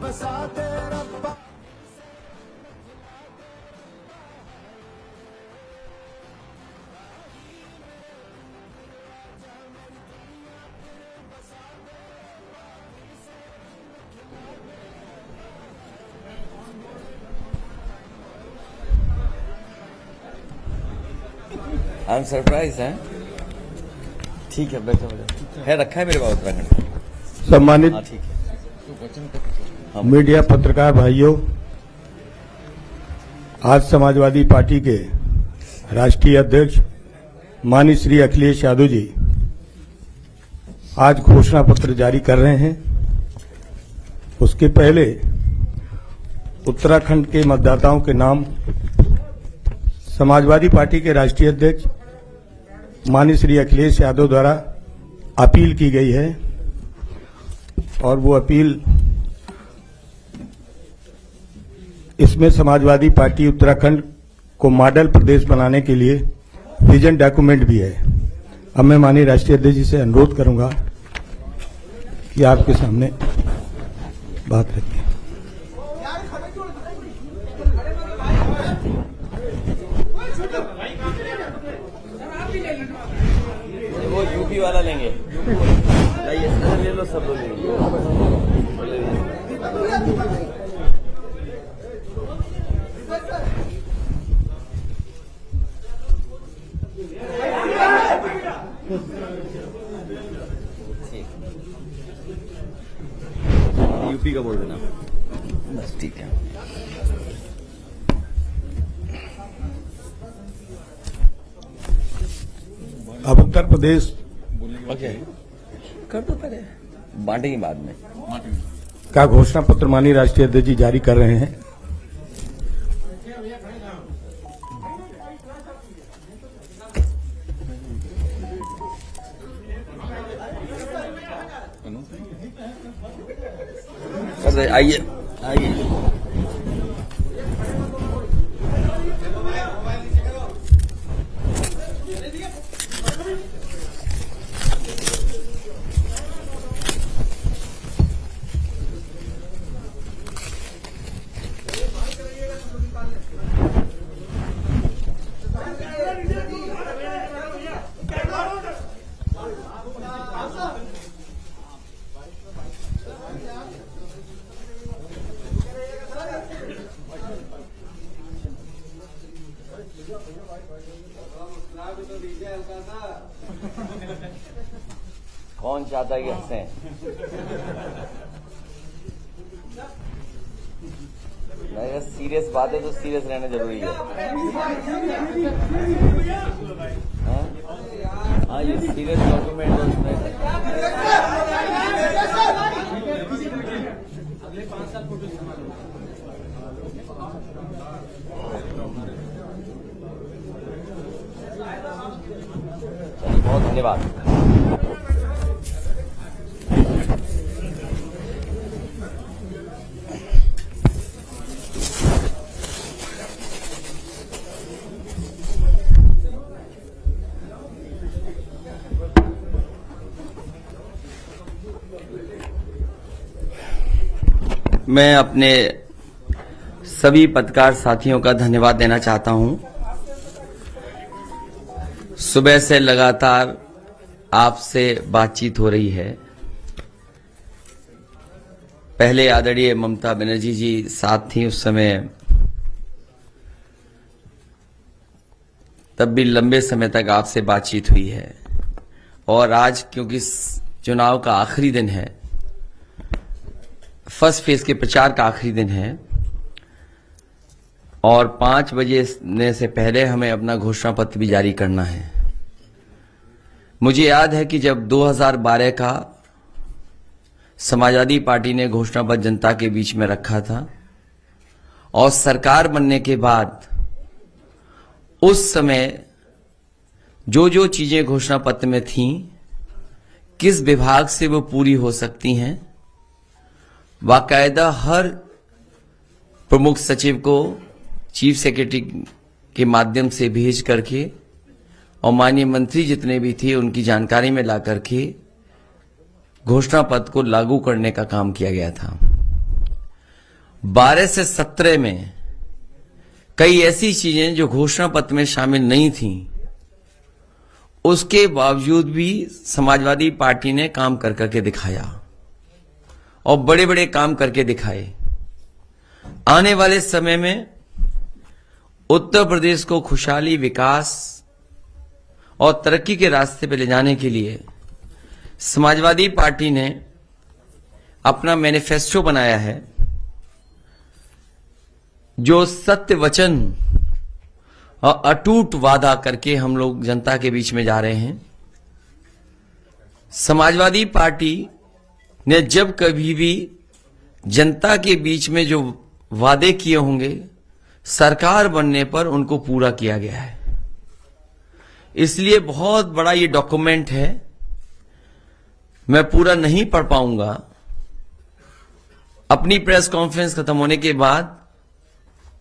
I am surprise है। ठीक है, बैठो बैठो। है रखा है मेरे पास उत्तराखंड। सम्मानित ठीक है। मीडिया पत्रकार भाइयों, आज समाजवादी पार्टी के राष्ट्रीय अध्यक्ष माननीय श्री अखिलेश यादव जी आज घोषणा पत्र जारी कर रहे हैं। उसके पहले उत्तराखंड के मतदाताओं के नाम समाजवादी पार्टी के राष्ट्रीय अध्यक्ष माननीय श्री अखिलेश यादव द्वारा अपील की गई है और वो अपील इसमें समाजवादी पार्टी उत्तराखंड को मॉडल प्रदेश बनाने के लिए विजन डॉक्यूमेंट भी है। अब मैं माननीय राष्ट्रीय अध्यक्ष जी से अनुरोध करूंगा कि आपके सामने बात रखिए। वो यूपी वाला लेंगे, नहीं ले लो, सब लोग लेंगे। यूपी का बोल देना बस, ठीक है। अब उत्तर प्रदेश ओके कर दो, पहले बांटेंगे बाद में। का घोषणा पत्र माननीय राष्ट्रीय अध्यक्ष जी जारी कर रहे हैं। आइए आइए। कौन चाहता है कि हंसें? अगर सीरियस बात है तो सीरियस रहना जरूरी है। हाँ, ये सीरियस डॉक्यूमेंट है उसमें। अगले 5 साल फोटो बहुत धन्यवाद। मैं अपने सभी पत्रकार साथियों का धन्यवाद देना चाहता हूं। सुबह से लगातार आपसे बातचीत हो रही है। पहले आदरणीय ममता बनर्जी जी साथ थी उस समय, तब भी लंबे समय तक आपसे बातचीत हुई है। और आज क्योंकि चुनाव का आखिरी दिन है, फर्स्ट फेज के प्रचार का आखिरी दिन है और 5 बजे से पहले हमें अपना घोषणा पत्र भी जारी करना है। मुझे याद है कि जब 2012 का समाजवादी पार्टी ने घोषणा पत्र जनता के बीच में रखा था और सरकार बनने के बाद उस समय जो जो चीजें घोषणा पत्र में थीं, किस विभाग से वो पूरी हो सकती हैं, बाकायदा हर प्रमुख सचिव को चीफ सेक्रेटरी के माध्यम से भेज करके और माननीय मंत्री जितने भी थे उनकी जानकारी में ला करके घोषणा पत्र को लागू करने का काम किया गया था। 12 से 17 में कई ऐसी चीजें जो घोषणा पत्र में शामिल नहीं थीं, उसके बावजूद भी समाजवादी पार्टी ने काम कर करके दिखाया और बड़े बड़े काम करके दिखाए। आने वाले समय में उत्तर प्रदेश को खुशहाली, विकास और तरक्की के रास्ते पर ले जाने के लिए समाजवादी पार्टी ने अपना मैनिफेस्टो बनाया है, जो सत्य वचन और अटूट वादा करके हम लोग जनता के बीच में जा रहे हैं। समाजवादी पार्टी ने जब कभी भी जनता के बीच में जो वादे किए होंगे, सरकार बनने पर उनको पूरा किया गया है। इसलिए बहुत बड़ा ये डॉक्यूमेंट है, मैं पूरा नहीं पढ़ पाऊंगा। अपनी प्रेस कॉन्फ्रेंस खत्म होने के बाद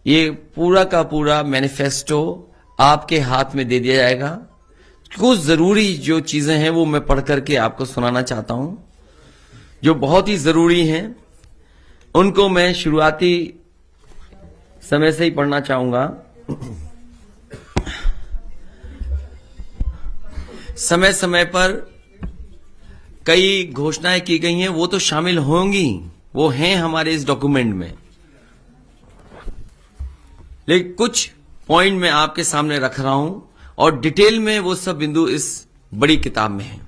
ये पूरा का पूरा मैनिफेस्टो आपके हाथ में दे दिया जाएगा। कुछ जरूरी जो चीजें हैं वो मैं पढ़ करके आपको सुनाना चाहता हूं, जो बहुत ही जरूरी हैं। उनको मैं शुरुआती समय से ही पढ़ना चाहूंगा। समय समय पर कई घोषणाएं की गई हैं, वो तो शामिल होंगी, वो हैं हमारे इस डॉक्यूमेंट में, लेकिन कुछ पॉइंट मैं आपके सामने रख रहा हूं और डिटेल में वो सब बिंदु इस बड़ी किताब में है।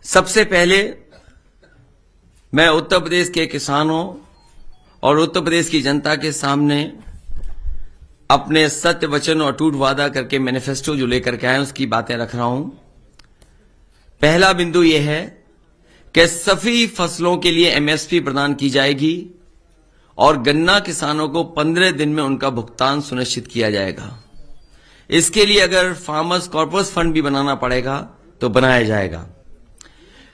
सबसे पहले मैं उत्तर प्रदेश के किसानों और उत्तर प्रदेश की जनता के सामने अपने सत्य वचन और अटूट वादा करके मैनिफेस्टो जो लेकर के आए उसकी बातें रख रहा हूं। पहला बिंदु यह है कि सभी फसलों के लिए एमएसपी प्रदान की जाएगी और गन्ना किसानों को 15 दिन में उनका भुगतान सुनिश्चित किया जाएगा। इसके लिए अगर फार्मर्स कॉर्पस फंड भी बनाना पड़ेगा तो बनाया जाएगा।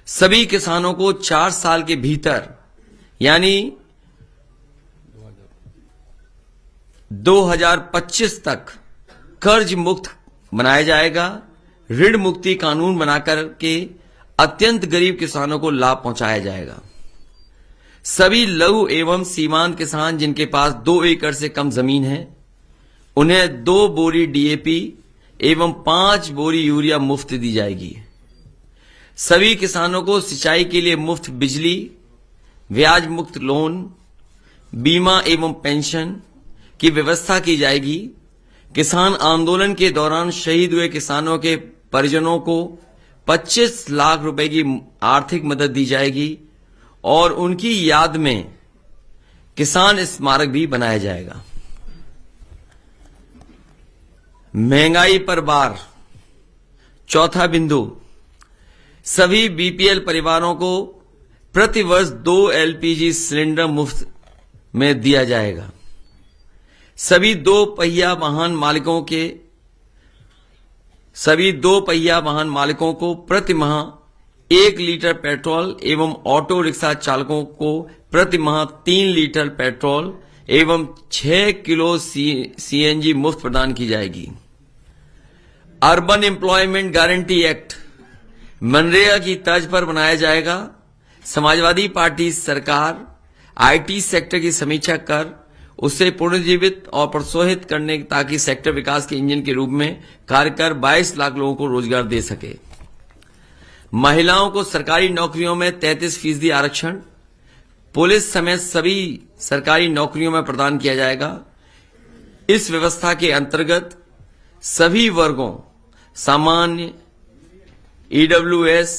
सभी किसानों को 4 साल के भीतर यानी 2025 तक कर्ज मुक्त बनाया जाएगा। ऋण मुक्ति कानून बनाकर के अत्यंत गरीब किसानों को लाभ पहुंचाया जाएगा। सभी लघु एवं सीमांत किसान जिनके पास 2 एकड़ से कम जमीन है, उन्हें 2 बोरी डीएपी एवं 5 बोरी यूरिया मुफ्त दी जाएगी। सभी किसानों को सिंचाई के लिए मुफ्त बिजली, ब्याज मुक्त लोन, बीमा एवं पेंशन की व्यवस्था की जाएगी। किसान आंदोलन के दौरान शहीद हुए किसानों के परिजनों को 25 लाख रुपए की आर्थिक मदद दी जाएगी और उनकी याद में किसान स्मारक भी बनाया जाएगा। महंगाई पर बार, चौथा बिंदु, सभी बीपीएल परिवारों को प्रति वर्ष 2 एलपीजी सिलेंडर मुफ्त में दिया जाएगा। सभी दो पहिया वाहन मालिकों को प्रति माह 1 लीटर पेट्रोल एवं ऑटो रिक्शा चालकों को प्रति माह 3 लीटर पेट्रोल एवं 6 किलो सीएनजी मुफ्त प्रदान की जाएगी। Urban employment guarantee act MNREGA की तर्ज पर बनाया जाएगा। समाजवादी पार्टी सरकार आईटी सेक्टर की समीक्षा कर उसे पुनर्जीवित और प्रोत्साहित करने ताकि सेक्टर विकास के इंजन के रूप में कार्य कर 22 लाख लोगों को रोजगार दे सके। महिलाओं को सरकारी नौकरियों में 33% आरक्षण पुलिस समेत सभी सरकारी नौकरियों में प्रदान किया जाएगा। इस व्यवस्था के अंतर्गत सभी वर्गों सामान्य, ईडब्ल्यूएस,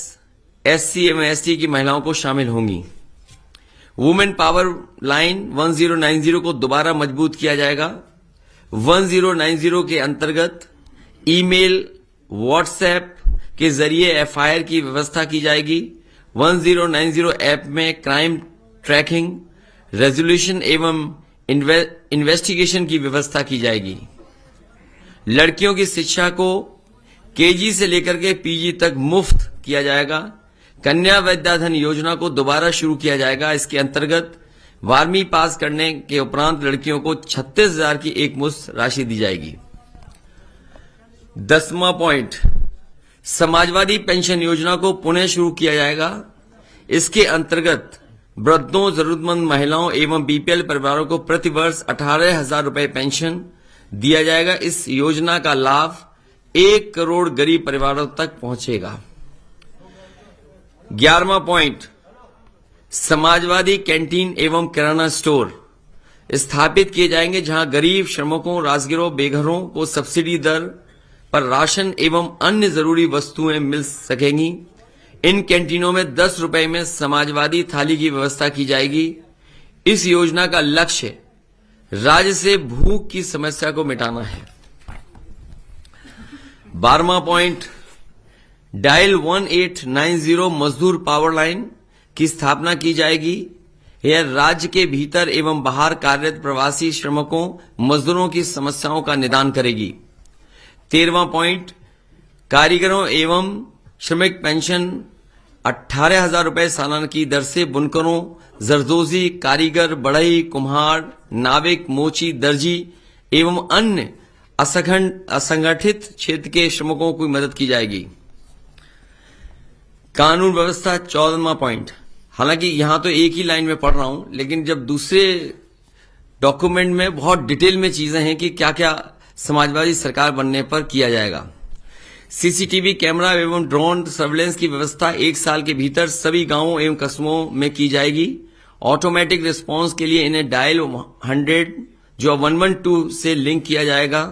एससी एवं एसटी की महिलाओं को शामिल होंगी। वुमेन पावर लाइन 1090 को दोबारा मजबूत किया जाएगा। 1090 के अंतर्गत ईमेल, व्हाट्सएप के जरिए एफआईआर की व्यवस्था की जाएगी। 1090 ऐप में क्राइम ट्रैकिंग, रेजोल्यूशन एवं इन्वेस्टिगेशन की व्यवस्था की जाएगी। लड़कियों की शिक्षा को केजी से लेकर के पीजी तक मुफ्त किया जाएगा। कन्या विद्याधन योजना को दोबारा शुरू किया जाएगा। इसके अंतर्गत 12वीं पास करने के उपरांत लड़कियों को 36,000 की एक मुश्त राशि दी जाएगी। 10वां पॉइंट, समाजवादी पेंशन योजना को पुनः शुरू किया जाएगा। इसके अंतर्गत वृद्धों, जरूरतमंद महिलाओं एवं बीपीएल परिवारों को प्रतिवर्ष 18,000 रुपए पेंशन दिया जाएगा। इस योजना का लाभ 1 करोड़ गरीब परिवारों तक पहुंचेगा। 11वां पॉइंट, समाजवादी कैंटीन एवं किराना स्टोर स्थापित किए जाएंगे, जहां गरीब, श्रमिकों, राजगिरों, बेघरों को सब्सिडी दर पर राशन एवं अन्य जरूरी वस्तुएं मिल सकेंगी। इन कैंटीनों में 10 रुपए में समाजवादी थाली की व्यवस्था की जाएगी। इस योजना का लक्ष्य राज्य से भूख की समस्या को मिटाना है। 12वां पॉइंट, डायल 1890 मजदूर पावर लाइन की स्थापना की जाएगी। यह राज्य के भीतर एवं बाहर कार्यरत प्रवासी श्रमिकों, मजदूरों की समस्याओं का निदान करेगी। 13वां पॉइंट, कारीगरों एवं श्रमिक पेंशन 18,000 रुपए सालाना की दर से बुनकरों, जरदोजी, कारीगर, बढ़ई, कुम्हार, नाविक, मोची, दर्जी एवं अन्य असंगठित क्षेत्र के श्रमिकों की मदद की जाएगी। कानून व्यवस्था 14वां पॉइंट, हालांकि यहां तो एक ही लाइन में पढ़ रहा हूं, लेकिन जब दूसरे डॉक्यूमेंट में बहुत डिटेल में चीजें हैं कि क्या क्या समाजवादी सरकार बनने पर किया जाएगा। सीसीटीवी कैमरा एवं ड्रोन सर्वेलेंस की व्यवस्था 1 साल के भीतर सभी गांवों एवं कस्बों में की जाएगी। ऑटोमेटिक रिस्पांस के लिए इन्हें डायल 100 जो 112 से लिंक किया जाएगा।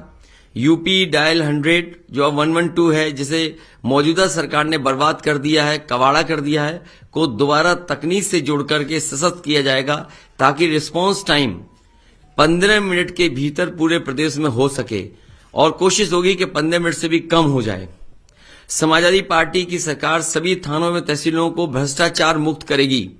यूपी डायल 100 जो 112 है, जिसे मौजूदा सरकार ने बर्बाद कर दिया है, कबाड़ा कर दिया है, को दोबारा तकनीक से जोड़ करके सशक्त किया जाएगा, ताकि रिस्पांस टाइम 15 मिनट के भीतर पूरे प्रदेश में हो सके, और कोशिश होगी कि 15 मिनट से भी कम हो जाए। समाजवादी पार्टी की सरकार सभी थानों में तहसीलों को भ्रष्टाचार मुक्त करेगी।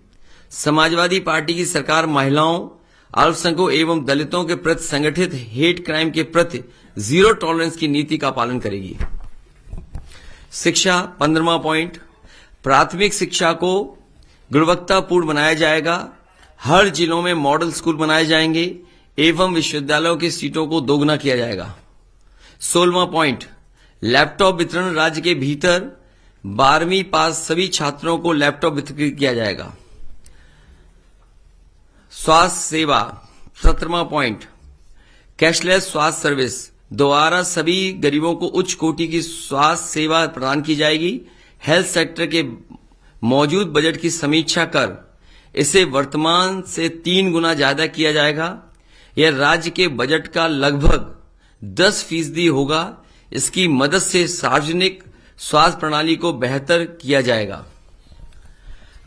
समाजवादी पार्टी की सरकार महिलाओं, अल्पसंख्यकों एवं दलितों के प्रति संगठित हेट क्राइम के प्रति जीरो टॉलरेंस की नीति का पालन करेगी। शिक्षा 15वां पॉइंट, प्राथमिक शिक्षा को गुणवत्तापूर्ण बनाया जाएगा। हर जिलों में मॉडल स्कूल बनाए जाएंगे एवं विश्वविद्यालयों की सीटों को दोगुना किया जाएगा। 16वां पॉइंट, लैपटॉप वितरण राज्य के भीतर 12वीं पास सभी छात्रों को लैपटॉप वितरित किया जाएगा। स्वास्थ्य सेवा 17वां पॉइंट, कैशलेस स्वास्थ्य सर्विस द्वारा सभी गरीबों को उच्च कोटि की स्वास्थ्य सेवा प्रदान की जाएगी। हेल्थ सेक्टर के मौजूद बजट की समीक्षा कर इसे वर्तमान से 3 गुना ज्यादा किया जाएगा। यह राज्य के बजट का लगभग 10% होगा। इसकी मदद से सार्वजनिक स्वास्थ्य प्रणाली को बेहतर किया जाएगा।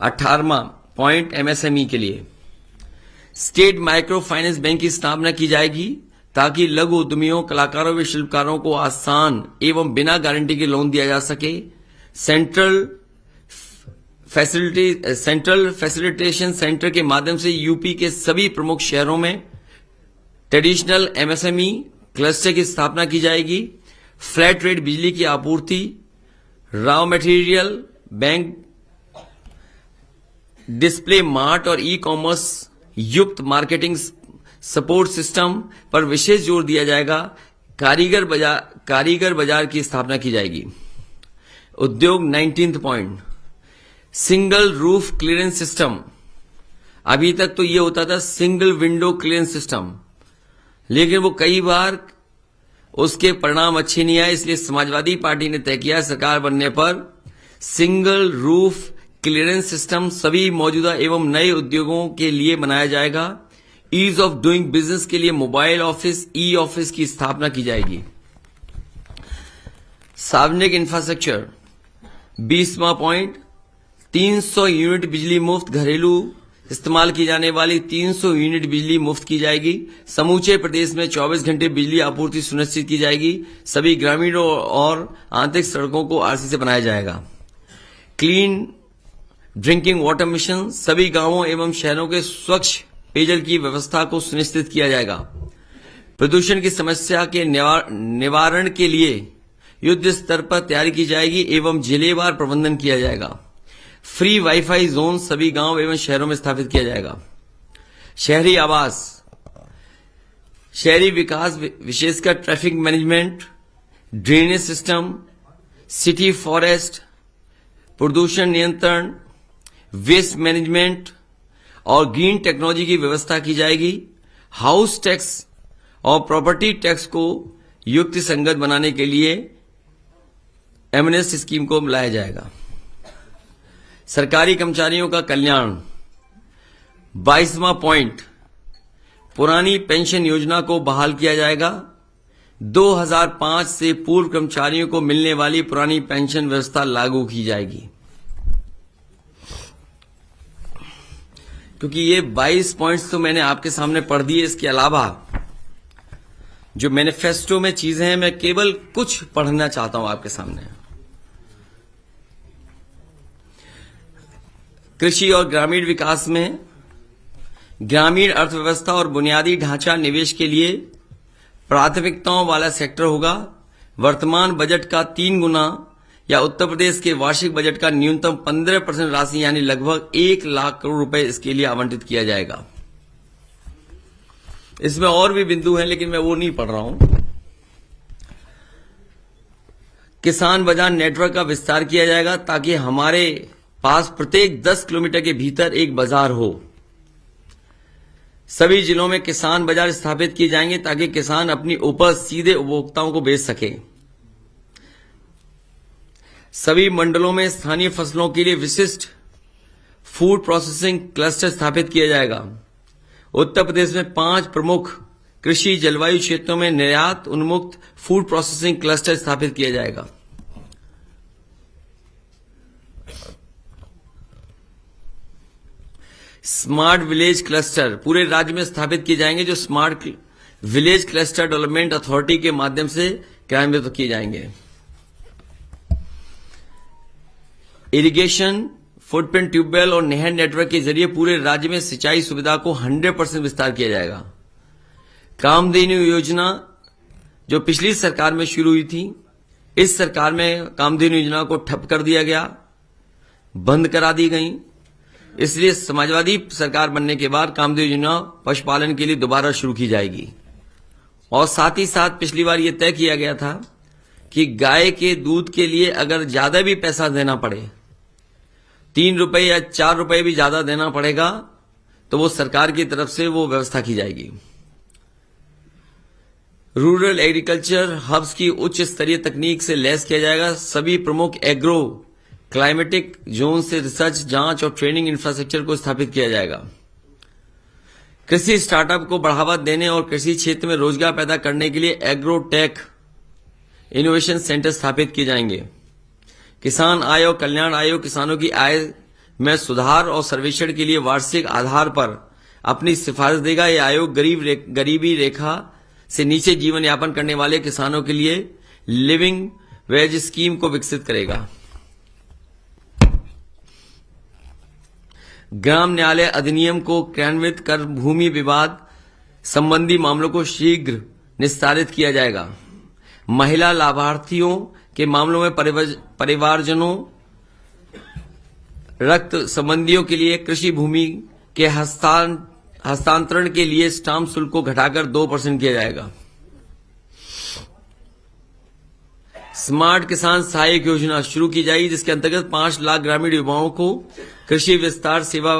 18वां पॉइंट, एमएसएमई के लिए स्टेट माइक्रो फाइनेंस बैंक की स्थापना की जाएगी, ताकि लघु उद्यमियों, कलाकारों व शिल्पकारों को आसान एवं बिना गारंटी के लोन दिया जा सके। सेंट्रल फैसिलिटेशन सेंटर के माध्यम से यूपी के सभी प्रमुख शहरों में ट्रेडिशनल एमएसएमई क्लस्टर की स्थापना की जाएगी। फ्लैट रेट बिजली की आपूर्ति, raw material bank, display mart और ई कॉमर्स युक्त मार्केटिंग सपोर्ट सिस्टम पर विशेष जोर दिया जाएगा। कारीगर बाजार की स्थापना की जाएगी। उद्योग 19th point, single roof clearance system. अभी तक तो ये होता था सिंगल विंडो क्लियरेंस सिस्टम, लेकिन वो कई बार उसके परिणाम अच्छे नहीं आए। इसलिए समाजवादी पार्टी ने तय किया सरकार बनने पर सिंगल रूफ क्लियरेंस सिस्टम सभी मौजूदा एवं नए उद्योगों के लिए बनाया जाएगा। ईज ऑफ डूइंग बिजनेस के लिए मोबाइल ऑफिस, ई ऑफिस की स्थापना की जाएगी। सार्वजनिक इंफ्रास्ट्रक्चर 20वां पॉइंट, 300 यूनिट बिजली मुफ्त, घरेलू इस्तेमाल की जाने वाली 300 यूनिट बिजली मुफ्त की जाएगी। समूचे प्रदेश में 24 घंटे बिजली आपूर्ति सुनिश्चित की जाएगी। सभी ग्रामीण और आंतरिक सड़कों को आरसी से बनाया जाएगा। क्लीन ड्रिंकिंग वाटर मिशन, सभी गांवों एवं शहरों के स्वच्छ पेयजल की व्यवस्था को सुनिश्चित किया जाएगा। प्रदूषण की समस्या के निवारण के लिए युद्ध स्तर पर तैयारी की जाएगी एवं जिलेवार प्रबंधन किया जाएगा। फ्री वाईफाई जोन सभी गांव एवं शहरों में स्थापित किया जाएगा। शहरी आवास, शहरी विकास विशेषकर traffic management, drainage system, city forest, प्रदूषण नियंत्रण, वेस्ट मैनेजमेंट, और ग्रीन टेक्नोलॉजी की व्यवस्था की जाएगी। हाउस टैक्स और प्रॉपर्टी टैक्स को युक्ति संगत बनाने के लिए एमनेस्ट स्कीम को लाया जाएगा। सरकारी कर्मचारियों का कल्याण 22वां पॉइंट, पुरानी पेंशन योजना को बहाल किया जाएगा। 2005 से पूर्व कर्मचारियों को मिलने वाली पुरानी पेंशन व्यवस्था लागू की जाएगी। क्योंकि ये 22 पॉइंट्स तो मैंने आपके सामने पढ़ दिए, इसके अलावा जो मैनिफेस्टो में चीजें हैं मैं केवल कुछ पढ़ना चाहता हूं आपके सामने। कृषि और ग्रामीण विकास में ग्रामीण अर्थव्यवस्था और बुनियादी ढांचा निवेश के लिए प्राथमिकताओं वाला सेक्टर होगा। वर्तमान बजट का 3 गुना या उत्तर प्रदेश के वार्षिक बजट का न्यूनतम 15% राशि यानी लगभग 1 लाख करोड़ रुपए इसके लिए आवंटित किया जाएगा। इसमें और भी बिंदु हैं लेकिन मैं वो नहीं पढ़ रहा हूं। किसान बाजार नेटवर्क का विस्तार किया जाएगा ताकि हमारे पास प्रत्येक 10 किलोमीटर के भीतर एक बाजार हो। सभी जिलों में किसान बाजार स्थापित किए जाएंगे ताकि किसान अपनी उपज सीधे उपभोक्ताओं को बेच सके। सभी मंडलों में स्थानीय फसलों के लिए विशिष्ट फूड प्रोसेसिंग क्लस्टर स्थापित किया जाएगा। उत्तर प्रदेश में 5 प्रमुख कृषि जलवायु क्षेत्रों में निर्यात उन्मुक्त फूड प्रोसेसिंग क्लस्टर स्थापित किया जाएगा। स्मार्ट विलेज क्लस्टर पूरे राज्य में स्थापित किए जाएंगे, जो smart village cluster development authority के माध्यम से क्रियान्वित किए जाएंगे। इरिगेशन, फुटप्रिंट ट्यूबवेल और नहर नेटवर्क के जरिए पूरे राज्य में सिंचाई सुविधा को 100% विस्तार किया जाएगा। कामधेनु योजना जो पिछली सरकार में शुरू हुई थी, इस सरकार में कामधेनु योजना को ठप कर दिया गया, बंद करा दी गई। इसलिए समाजवादी सरकार बनने के बाद कामधेनु योजना पशुपालन के लिए दोबारा शुरू की जाएगी। और साथ ही साथ पिछली बार यह तय किया गया था कि गाय के दूध के लिए अगर ज्यादा भी पैसा देना पड़े, 3 रुपए या 4 रुपए भी ज्यादा देना पड़ेगा, तो वो सरकार की तरफ से वो व्यवस्था की जाएगी। रूरल एग्रीकल्चर हब्स की उच्च स्तरीय तकनीक से लैस किया जाएगा। सभी प्रमुख एग्रो क्लाइमेटिक जोन से रिसर्च, जांच और ट्रेनिंग इंफ्रास्ट्रक्चर को स्थापित किया जाएगा। कृषि स्टार्टअप को बढ़ावा देने और कृषि क्षेत्र में रोजगार पैदा करने के लिए एग्रोटेक इनोवेशन सेंटर स्थापित किए जाएंगे। किसान आय और कल्याण आयोग किसानों की आय में सुधार और सर्वेक्षण के लिए वार्षिक आधार पर अपनी सिफारिश देगा। यह आयोग गरीबी रेखा से नीचे जीवन यापन करने वाले किसानों के लिए लिविंग वेज स्कीम को विकसित करेगा। ग्राम न्यायालय अधिनियम को क्रियान्वित कर भूमि विवाद संबंधी मामलों को शीघ्र निस्तारित किया जाएगा। महिला लाभार्थियों के मामलों में परिवारजनों, रक्त संबंधियों के लिए कृषि भूमि के हस्तांतरण के लिए स्टाम्प शुल्क को घटाकर 2% किया जाएगा। स्मार्ट किसान सहायक योजना शुरू की जाएगी, जिसके अंतर्गत 5 लाख ग्रामीण युवाओं को कृषि विस्तार सेवा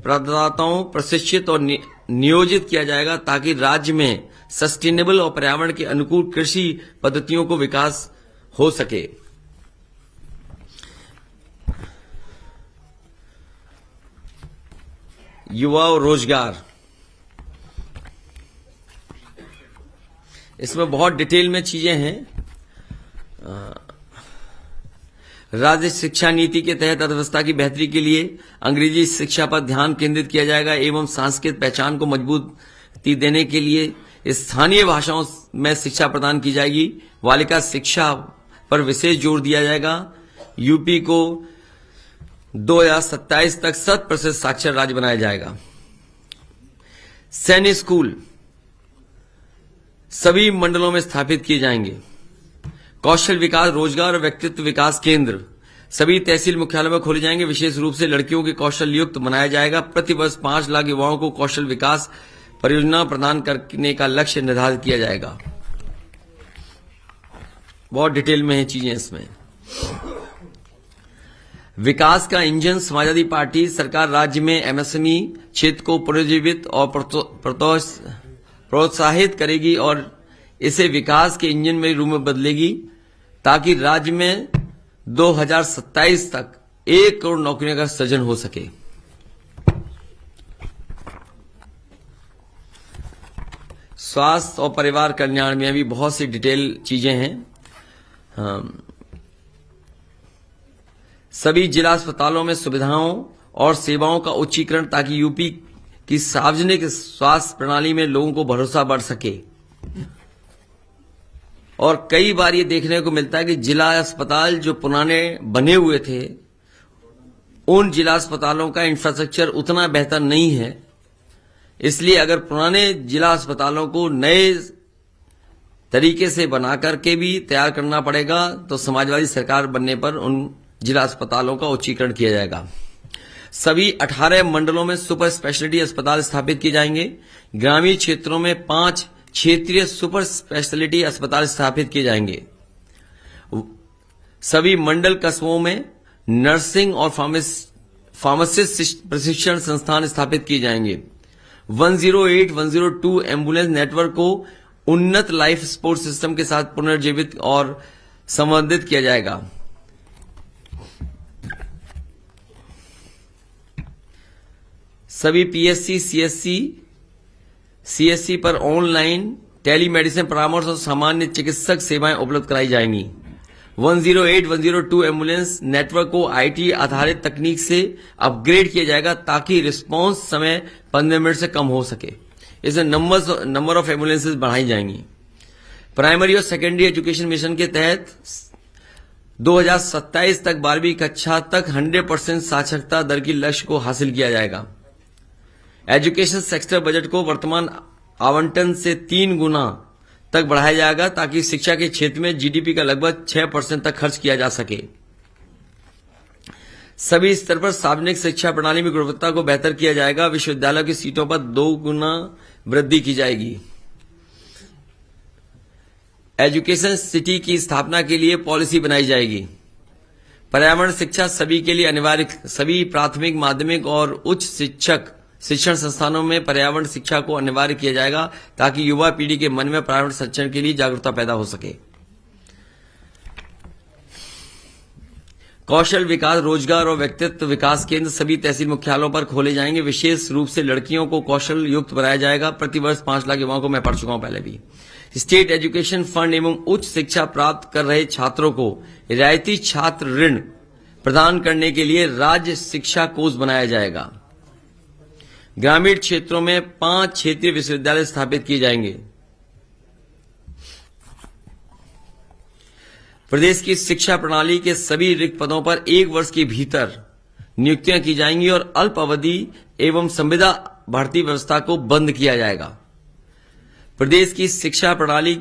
प्रदाताओं प्रशिक्षित और नियोजित किया जाएगा ताकि राज्य में सस्टेनेबल और पर्यावरण के अनुकूल कृषि पद्धतियों को विकास हो सके। युवा और रोजगार, इसमें बहुत डिटेल में चीजें हैं। राज्य शिक्षा नीति के तहत अर्थव्यवस्था की बेहतरी के लिए अंग्रेजी शिक्षा पर ध्यान केंद्रित किया जाएगा एवं सांस्कृतिक पहचान को मजबूती देने के लिए स्थानीय भाषाओं में शिक्षा प्रदान की जाएगी। बालिका शिक्षा पर विशेष जोर दिया जाएगा। यूपी को 2027 तक 100% साक्षर राज्य बनाया जाएगा। सैनिक स्कूल सभी मंडलों में स्थापित किए जाएंगे। कौशल विकास, रोजगार और व्यक्तित्व विकास केंद्र सभी तहसील मुख्यालयों में खोले जाएंगे। विशेष रूप से लड़कियों के कौशल युक्त बनाया जाएगा। प्रतिवर्ष 5 लाख युवाओं को कौशल विकास परियोजना प्रदान करने का लक्ष्य निर्धारित किया जाएगा। बहुत डिटेल में है चीजें इसमें। विकास का इंजन समाजवादी पार्टी सरकार राज्य में एमएसएमई क्षेत्र को पुनर्जीवित और प्रोत्साहित करेगी और इसे विकास के इंजन में रूप में बदलेगी ताकि राज्य में 2027 तक 1 करोड़ नौकरियों का सृजन हो सके। स्वास्थ्य और परिवार कल्याण में भी बहुत सी डिटेल चीजें हैं। सभी जिला अस्पतालों में सुविधाओं और सेवाओं का उच्चीकरण ताकि यूपी की सार्वजनिक स्वास्थ्य प्रणाली में लोगों को भरोसा बढ़ सके। और कई बार ये देखने को मिलता है कि जिला अस्पताल जो पुराने बने हुए थे उन जिला अस्पतालों का इंफ्रास्ट्रक्चर उतना बेहतर नहीं है, इसलिए अगर पुराने जिला अस्पतालों को नए तरीके से बना करके भी तैयार करना पड़ेगा तो समाजवादी सरकार बनने पर उन जिला अस्पतालों का उच्चीकरण किया जाएगा। सभी 18 मंडलों में सुपर स्पेशलिटी अस्पताल स्थापित किए जाएंगे। ग्रामीण क्षेत्रों में 5 क्षेत्रीय सुपर स्पेशलिटी अस्पताल स्थापित किए जाएंगे। सभी मंडल कस्बों में नर्सिंग और फार्मासिस्ट प्रशिक्षण संस्थान स्थापित किए जाएंगे। 108, 102 एम्बुलेंस नेटवर्क को उन्नत लाइफ सपोर्ट सिस्टम के साथ पुनर्जीवित और संवर्धित किया जाएगा। सभी पीएससी, सीएससी पर ऑनलाइन टेलीमेडिसिन परामर्श और सामान्य चिकित्सक सेवाएं उपलब्ध कराई जाएंगी। 108, 102 एम्बुलेंस नेटवर्क को आईटी आधारित तकनीक से अपग्रेड किया जाएगा ताकि रिस्पांस समय 15 मिनट से कम हो सके। इसमें नंबर ऑफ एम्बुलेंसेज बढ़ाई जाएंगी। प्राइमरी और सेकेंडरी एजुकेशन मिशन के तहत 2027 तक 12वीं कक्षा तक 100% साक्षरता दर की लक्ष्य को हासिल किया जाएगा। एजुकेशन सेक्टर बजट को वर्तमान आवंटन से 3 गुना तक बढ़ाया जाएगा ताकि शिक्षा के क्षेत्र में जीडीपी का लगभग 6% तक खर्च किया जा सके। सभी स्तर पर सार्वजनिक शिक्षा प्रणाली में गुणवत्ता को बेहतर किया जाएगा। विश्वविद्यालयों की सीटों पर 2 गुना वृद्धि की जाएगी। एजुकेशन सिटी की स्थापना के लिए पॉलिसी बनाई जाएगी। पर्यावरण शिक्षा सभी के लिए अनिवार्य। सभी प्राथमिक, माध्यमिक और उच्च शिक्षण संस्थानों में पर्यावरण शिक्षा को अनिवार्य किया जाएगा ताकि युवा पीढ़ी के मन में पर्यावरण संरक्षण के लिए जागरूकता पैदा हो सके। कौशल विकास, रोजगार और व्यक्तित्व विकास केंद्र सभी तहसील मुख्यालयों पर खोले जाएंगे। विशेष रूप से लड़कियों को कौशल युक्त बनाया जाएगा। प्रतिवर्ष 5 लाख युवाओं को मैं पढ़ चुका हूं पहले भी। स्टेट एजुकेशन फंड एवं उच्च शिक्षा प्राप्त कर रहे छात्रों को रियायती छात्र ऋण प्रदान करने के लिए राज्य शिक्षा कोष बनाया जाएगा। ग्रामीण क्षेत्रों में 5 क्षेत्रीय विश्वविद्यालय स्थापित किए जाएंगे। प्रदेश की शिक्षा प्रणाली के सभी रिक्त पदों पर 1 वर्ष के भीतर नियुक्तियां की जाएंगी और अल्प अवधि एवं संविदा भर्ती व्यवस्था को बंद किया जाएगा। प्रदेश की शिक्षा प्रणाली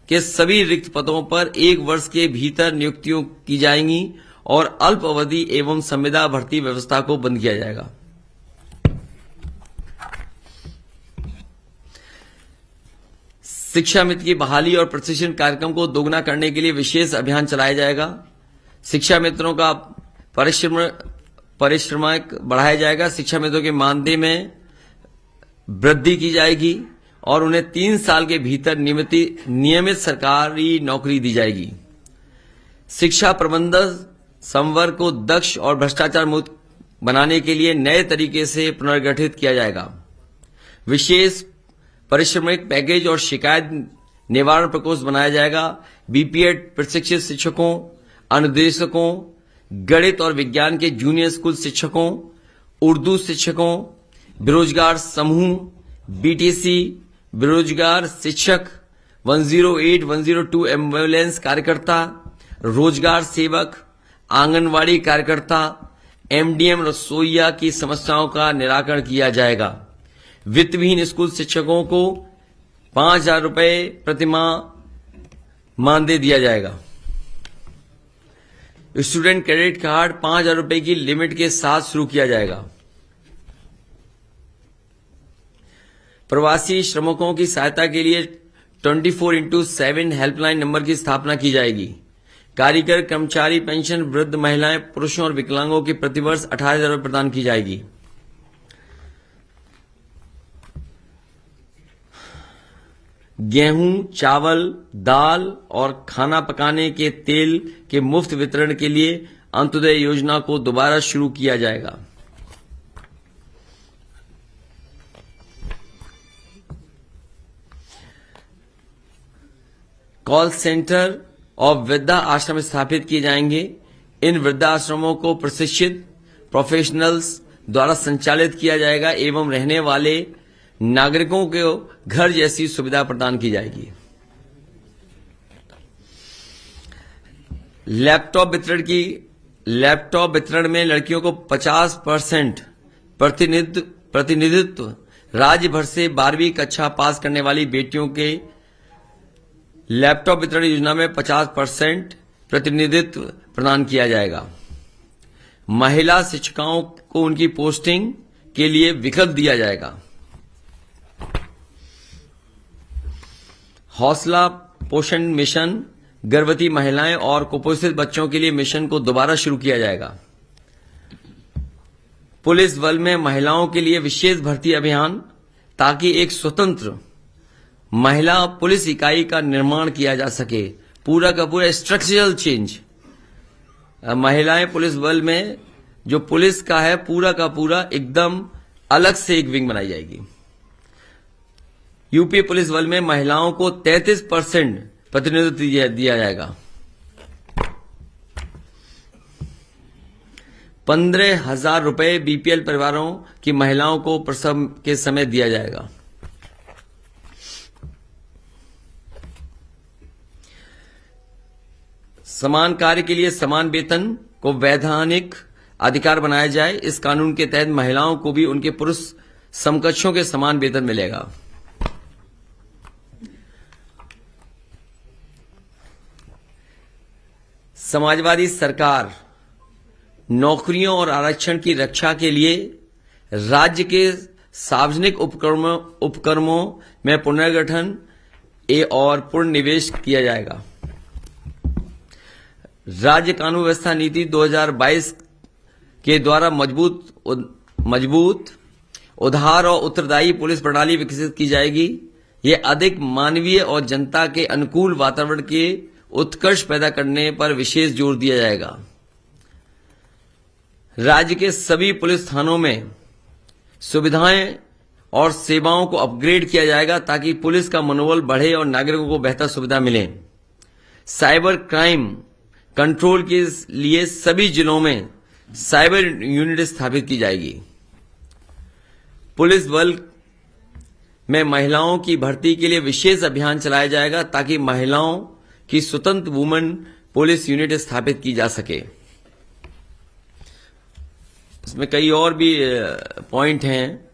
के सभी रिक्त पदों पर 1 वर्ष के भीतर नियुक्तियों की जाएंगी और अल्प अवधि एवं संविदा भर्ती व्यवस्था को बंद किया जाएगा। शिक्षा मित्र की बहाली और प्रशिक्षण कार्यक्रम को दोगुना करने के लिए विशेष अभियान चलाया जाएगा। शिक्षा मित्रों का परिश्रम बढ़ाया जाएगा। शिक्षा मित्रों के मानदेय में वृद्धि की जाएगी और उन्हें 3 साल के भीतर नियमित सरकारी नौकरी दी जाएगी। शिक्षा प्रबंधन संवर्ग को दक्ष और भ्रष्टाचार मुक्त बनाने के लिए नए तरीके से पुनर्गठित किया जाएगा। विशेष परिश्रमिक पैकेज और शिकायत निवारण प्रकोष्ठ बनाया जाएगा। बीपीएड प्रशिक्षित शिक्षकों, अनुदेशकों, गणित और विज्ञान के जूनियर स्कूल शिक्षकों, उर्दू शिक्षकों, बेरोजगार समूह, बीटीसी, बेरोजगार शिक्षक, 108, 102 एम्बुलेंस कार्यकर्ता, रोजगार सेवक, आंगनवाड़ी कार्यकर्ता, एमडीएम रसोइया की समस्याओं का निराकरण किया जाएगा। वित्तविहीन स्कूल शिक्षकों को 5,000 रुपए प्रतिमाह मानदेय दिया जाएगा। स्टूडेंट क्रेडिट कार्ड 5,000 रुपए की लिमिट के साथ शुरू किया जाएगा। प्रवासी श्रमिकों की सहायता के लिए 24/7 हेल्पलाइन नंबर की स्थापना की जाएगी। कारीगर कर्मचारी पेंशन वृद्ध महिलाएं पुरुषों और विकलांगों की प्रतिवर्ष 18,000 रुपये प्रदान की जाएगी। गेहूं, चावल, दाल और खाना पकाने के तेल के मुफ्त वितरण के लिए अंत्योदय योजना को दोबारा शुरू किया जाएगा। कॉल सेंटर और वृद्धा आश्रम स्थापित किए जाएंगे। इन वृद्धाश्रमों को प्रशिक्षित प्रोफेशनल्स द्वारा संचालित किया जाएगा एवं रहने वाले नागरिकों को घर जैसी सुविधा प्रदान की जाएगी। लैपटॉप वितरण में लड़कियों को 50% प्रतिनिधित्व राज्य भर से 12वीं कक्षा पास करने वाली बेटियों के लैपटॉप वितरण योजना में 50% प्रतिनिधित्व प्रदान किया जाएगा। महिला शिक्षिकाओं को उनकी पोस्टिंग के लिए विकल्प दिया जाएगा। हौसला पोषण मिशन, गर्भवती महिलाएं और कुपोषित बच्चों के लिए मिशन को दोबारा शुरू किया जाएगा। पुलिस बल में महिलाओं के लिए विशेष भर्ती अभियान, ताकि एक स्वतंत्र महिला पुलिस इकाई का निर्माण किया जा सके। पूरा का पूरा स्ट्रक्चरल चेंज, महिलाएं पुलिस बल में जो पुलिस का है पूरा का पूरा एकदम अलग से एक विंग बनाई जाएगी। यूपी पुलिस बल में महिलाओं को 33% प्रतिनिधित्व दिया जाएगा। 15,000 रुपए बीपीएल परिवारों की महिलाओं को प्रसव के समय दिया जाएगा। समान कार्य के लिए समान वेतन को वैधानिक अधिकार बनाया जाए। इस कानून के तहत महिलाओं को भी उनके पुरुष समकक्षों के समान वेतन मिलेगा। समाजवादी सरकार नौकरियों और आरक्षण की रक्षा के लिए राज्य के सार्वजनिक उपक्रमों में पुनर्गठन और पुनर्निवेश किया जाएगा। राज्य कानून व्यवस्था नीति 2022 के द्वारा मजबूत, उदार और उत्तरदायी पुलिस प्रणाली विकसित की जाएगी। यह अधिक मानवीय और जनता के अनुकूल वातावरण के उत्कर्ष पैदा करने पर विशेष जोर दिया जाएगा। राज्य के सभी पुलिस थानों में सुविधाएं और सेवाओं को अपग्रेड किया जाएगा, ताकि पुलिस का मनोबल बढ़े और नागरिकों को बेहतर सुविधा मिले। साइबर क्राइम कंट्रोल के लिए सभी जिलों में साइबर यूनिट स्थापित की जाएगी। पुलिस बल में महिलाओं की भर्ती के लिए विशेष अभियान चलाया जाएगा, ताकि महिलाओं की स्वतंत्र वुमेन पुलिस यूनिट स्थापित की जा सके। इसमें कई और भी पॉइंट हैं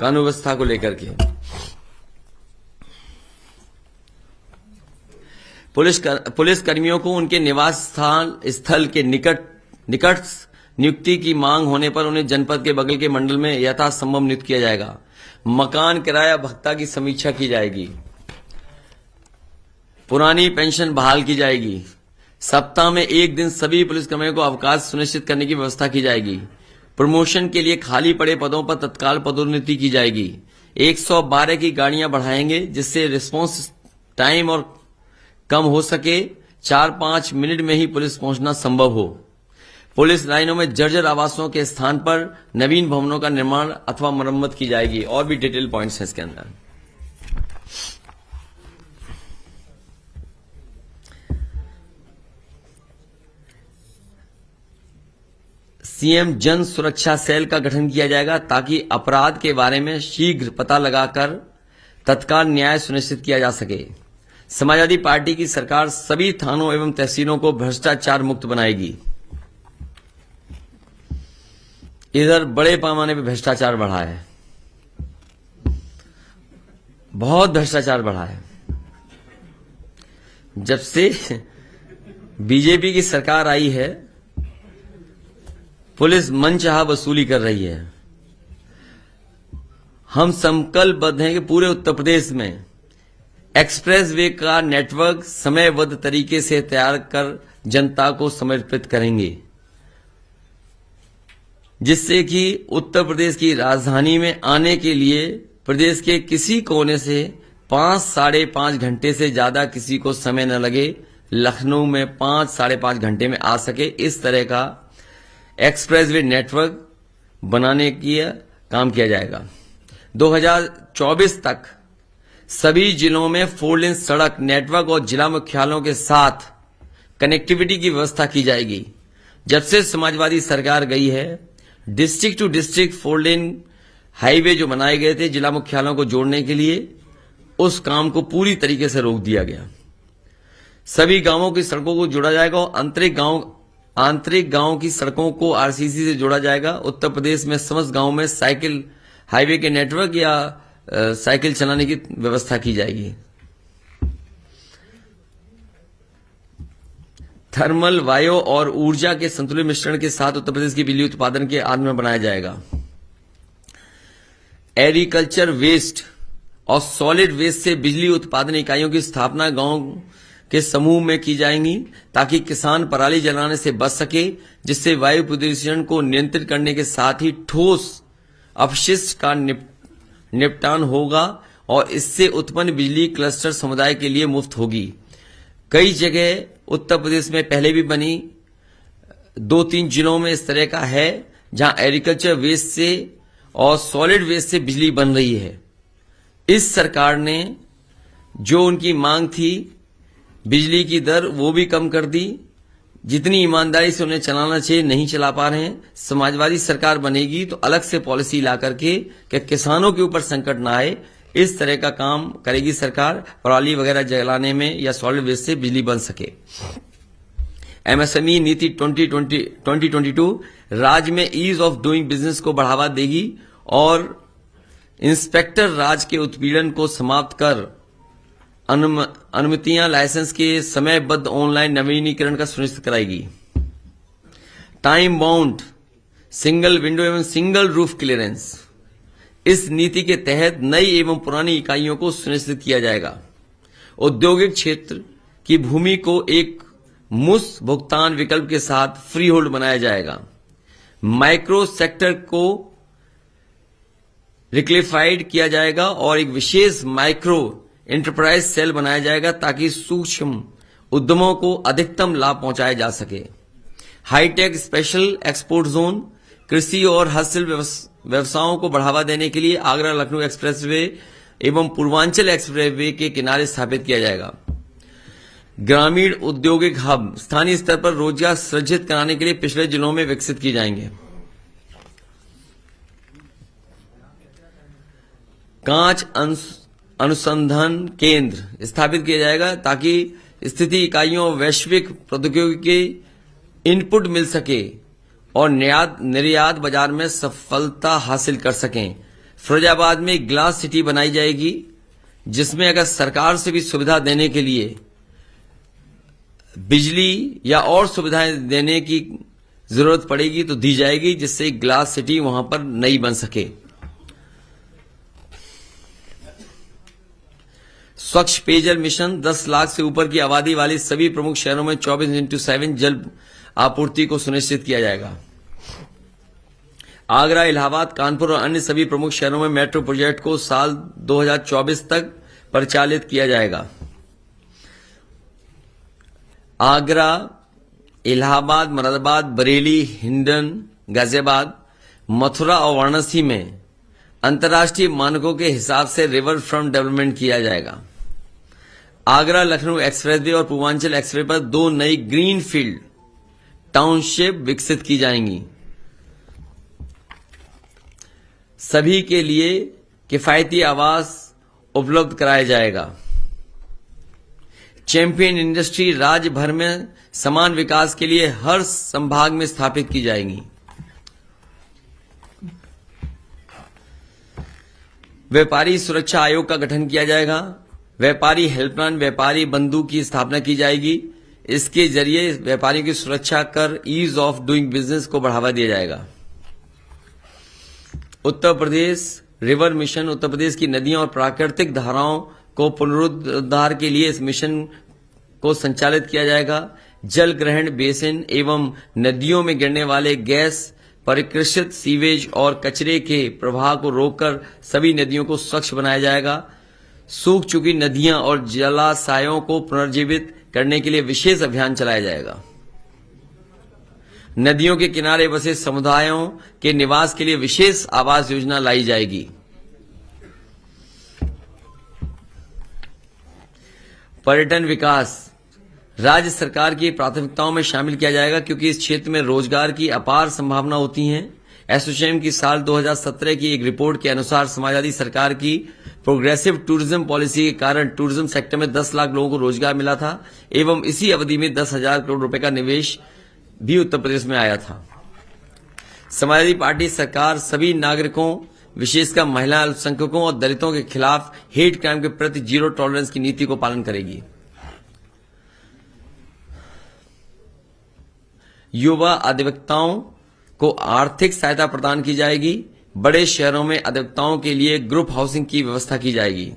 कानून व्यवस्था को लेकर के। पुलिस कर्मियों को उनके निवास स्थल के निकट नियुक्ति की मांग होने पर उन्हें जनपद के बगल के मंडल में यथासंभव नियुक्त किया जाएगा। मकान किराया भत्ता की समीक्षा की जाएगी। पुरानी पेंशन बहाल की जाएगी। सप्ताह में एक दिन सभी पुलिसकर्मियों को अवकाश सुनिश्चित करने की व्यवस्था की जाएगी। प्रमोशन के लिए खाली पड़े पदों पर तत्काल पदोन्नति की जाएगी। 112 की गाड़ियां बढ़ाएंगे, जिससे रिस्पांस टाइम और कम हो सके, 4-5 मिनट में ही पुलिस पहुंचना संभव हो। पुलिस लाइनों में जर्जर आवासों के स्थान पर नवीन भवनों का निर्माण अथवा मरम्मत की जाएगी। और भी डिटेल पॉइंट्स हैं इसके अंदर। सीएम जन सुरक्षा सेल का गठन किया जाएगा, ताकि अपराध के बारे में शीघ्र पता लगाकर तत्काल न्याय सुनिश्चित किया जा सके। समाजवादी पार्टी की सरकार सभी थानों एवं तहसीलों को भ्रष्टाचार मुक्त बनाएगी। इधर बड़े पैमाने पर भ्रष्टाचार बढ़ा है, बहुत भ्रष्टाचार बढ़ा है। जब से बीजेपी की सरकार आई है, पुलिस मनचाहा वसूली कर रही है। हम संकल्पबद्ध हैं कि पूरे उत्तर प्रदेश में एक्सप्रेसवे का नेटवर्क समयबद्ध तरीके से तैयार कर जनता को समर्पित करेंगे, जिससे कि उत्तर प्रदेश की राजधानी में आने के लिए प्रदेश के किसी कोने से 5 - 5.5 घंटे से ज्यादा किसी को समय न लगे, लखनऊ में 5 - 5.5 घंटे में आ सके, इस तरह का एक्सप्रेसवे नेटवर्क बनाने की काम किया जाएगा। 2024 तक सभी जिलों में 4 लेन सड़क नेटवर्क और जिला मुख्यालयों के साथ कनेक्टिविटी की व्यवस्था की जाएगी। जब से समाजवादी सरकार गई है, district to district 4 lane highway जो बनाए गए थे जिला मुख्यालयों को जोड़ने के लिए, उस काम को पूरी तरीके से रोक दिया गया। सभी गांवों की सड़कों को जोड़ा जाएगा और आंतरिक गांव की सड़कों को आरसीसी से जोड़ा जाएगा। उत्तर प्रदेश में समस्त गांवों में साइकिल हाईवे के नेटवर्क या साइकिल चलाने की व्यवस्था की जाएगी। थर्मल, वायु और ऊर्जा के संतुलित मिश्रण के साथ उत्तर प्रदेश की बिजली उत्पादन के आत्मनिर्भर बनाया जाएगा। एग्रीकल्चर वेस्ट और सॉलिड वेस्ट से बिजली उत्पादन इकाइयों की स्थापना गांव के समूह में की जाएंगी, ताकि किसान पराली जलाने से बच सके, जिससे वायु प्रदूषण को नियंत्रित करने के साथ ही ठोस अपशिष्ट का निपटान होगा और इससे उत्पन्न बिजली क्लस्टर समुदाय के लिए मुफ्त होगी। कई जगह उत्तर प्रदेश में पहले भी बनी, 2-3 जिलों में इस तरह का है जहां एग्रीकल्चर वेस्ट से और सॉलिड वेस्ट से बिजली बन रही है। इस सरकार ने जो उनकी मांग थी बिजली की दर, वो भी कम कर दी। जितनी ईमानदारी से उन्हें चलाना चाहिए नहीं चला पा रहे हैं। समाजवादी सरकार बनेगी तो अलग से पॉलिसी ला करके कि किसानों के ऊपर संकट ना आए, इस तरह का काम करेगी सरकार, पराली वगैरह जलाने में या सॉलिड वेस्ट से बिजली बन सके। एमएसएमई नीति 2022 राज्य में ईज ऑफ डूइंग बिजनेस को बढ़ावा देगी और इंस्पेक्टर राज के उत्पीड़न को समाप्त कर अनुमतियां लाइसेंस के समयबद्ध ऑनलाइन नवीनीकरण का सुनिश्चित कराएगी। टाइम बाउंड सिंगल विंडो एवं सिंगल रूफ क्लियरेंस, इस नीति के तहत नई एवं पुरानी इकाइयों को सुनिश्चित किया जाएगा। औद्योगिक क्षेत्र की भूमि को एक मुफ्त भुगतान विकल्प के साथ फ्री होल्ड बनाया जाएगा। माइक्रो सेक्टर को रिक्लेफाइड किया जाएगा और एक विशेष माइक्रो एंटरप्राइज सेल बनाया जाएगा, ताकि सूक्ष्म उद्यमों को अधिकतम लाभ पहुंचाया जा सके। हाईटेक स्पेशल एक्सपोर्ट जोन कृषि और हस्तशिल्प व्यवसायों को बढ़ावा देने के लिए आगरा लखनऊ एक्सप्रेसवे एवं पूर्वांचल एक्सप्रेसवे के किनारे स्थापित किया जाएगा। ग्रामीण औद्योगिक हब स्थानीय स्तर पर रोजगार सृजित कराने के लिए पिछड़े जिलों में विकसित किए जाएंगे। कांच अनुसंधान केंद्र स्थापित किया जाएगा, ताकि स्थिति इकाइयों और वैश्विक प्रौद्योगिकी के इनपुट मिल सके और निर्यात बाजार में सफलता हासिल कर सकें। फिरोजाबाद में ग्लास सिटी बनाई जाएगी, जिसमें अगर सरकार से भी सुविधा देने के लिए बिजली या और सुविधाएं देने की जरूरत पड़ेगी तो दी जाएगी, जिससे ग्लास सिटी वहां पर नई बन सके। स्वच्छ पेयजल मिशन 10 लाख से ऊपर की आबादी वाली सभी प्रमुख शहरों में 24/7 जल आपूर्ति को सुनिश्चित किया जाएगा। आगरा, इलाहाबाद, कानपुर और अन्य सभी प्रमुख शहरों में मेट्रो प्रोजेक्ट को साल 2024 तक परिचालित किया जाएगा। आगरा, इलाहाबाद, मुरादाबाद, बरेली, हिंडन, गाजियाबाद, मथुरा और वाराणसी में अंतर्राष्ट्रीय मानकों के हिसाब से रिवर फ्रंट डेवलपमेंट किया जाएगा। आगरा लखनऊ एक्सप्रेसवे और पूर्वांचल एक्सप्रेस पर 2 नई ग्रीन फील्ड टाउनशिप विकसित की जाएंगी। सभी के लिए किफायती आवास उपलब्ध कराया जाएगा। चैंपियन इंडस्ट्री राज्य भर में समान विकास के लिए हर संभाग में स्थापित की जाएगी। व्यापारी सुरक्षा आयोग का गठन किया जाएगा। व्यापारी हेल्पलाइन व्यापारी बंधु की स्थापना की जाएगी। इसके जरिए व्यापारियों की सुरक्षा कर ईज ऑफ डूइंग बिजनेस को बढ़ावा दिया जाएगा। उत्तर प्रदेश रिवर मिशन उत्तर प्रदेश की नदियों और प्राकृतिक धाराओं को पुनरुद्धार के लिए इस मिशन को संचालित किया जाएगा। जल ग्रहण बेसिन एवं नदियों में गिरने वाले गैस परिकृषित सीवेज और कचरे के प्रवाह को रोककर सभी नदियों को स्वच्छ बनाया जाएगा। सूख चुकी नदियां और जलाशयों को पुनर्जीवित करने के लिए विशेष अभियान चलाया जाएगा। नदियों के किनारे बसे समुदायों के निवास के लिए विशेष आवास योजना लाई जाएगी। पर्यटन विकास राज्य सरकार की प्राथमिकताओं में शामिल किया जाएगा, क्योंकि इस क्षेत्र में रोजगार की अपार संभावना होती है। एसोचैम की साल 2017 की एक रिपोर्ट के अनुसार समाजवादी सरकार की प्रोग्रेसिव टूरिज्म पॉलिसी के कारण टूरिज्म सेक्टर में 10 लाख लोगों को रोजगार मिला था एवं इसी अवधि में 10,000 करोड़ रुपए का निवेश भी उत्तर प्रदेश में आया था। समाजवादी पार्टी सरकार सभी नागरिकों, विशेषकर महिला, अल्पसंख्यकों और दलितों के खिलाफ हेट क्राइम के प्रति जीरो टॉलरेंस की नीति को पालन करेगी। युवा अधिवक्ताओं को आर्थिक सहायता प्रदान की जाएगी। बड़े शहरों में अधिवक्ताओं के लिए ग्रुप हाउसिंग की व्यवस्था की जाएगी।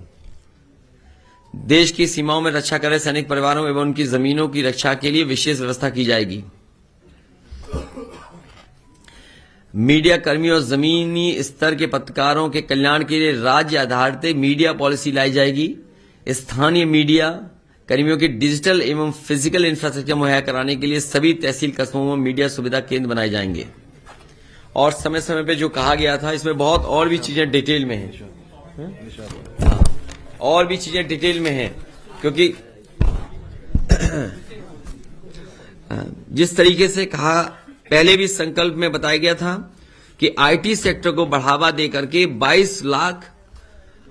देश की सीमाओं में रक्षा कर रहे सैनिक परिवारों एवं उनकी जमीनों की रक्षा के लिए विशेष व्यवस्था की जाएगी। मीडिया कर्मियों और जमीनी स्तर के पत्रकारों के कल्याण के लिए राज्य आधारित मीडिया पॉलिसी लाई जाएगी। स्थानीय मीडिया कर्मियों की डिजिटल एवं फिजिकल इंफ्रास्ट्रक्चर मुहैया कराने के लिए सभी तहसील कस्बों में मीडिया सुविधा केंद्र बनाए जाएंगे। और समय समय पे जो कहा गया था, इसमें बहुत और भी चीजें डिटेल में हैं, और भी चीजें डिटेल में हैं, क्योंकि जिस तरीके से कहा, पहले भी संकल्प में बताया गया था कि आईटी सेक्टर को बढ़ावा देकर के 22 लाख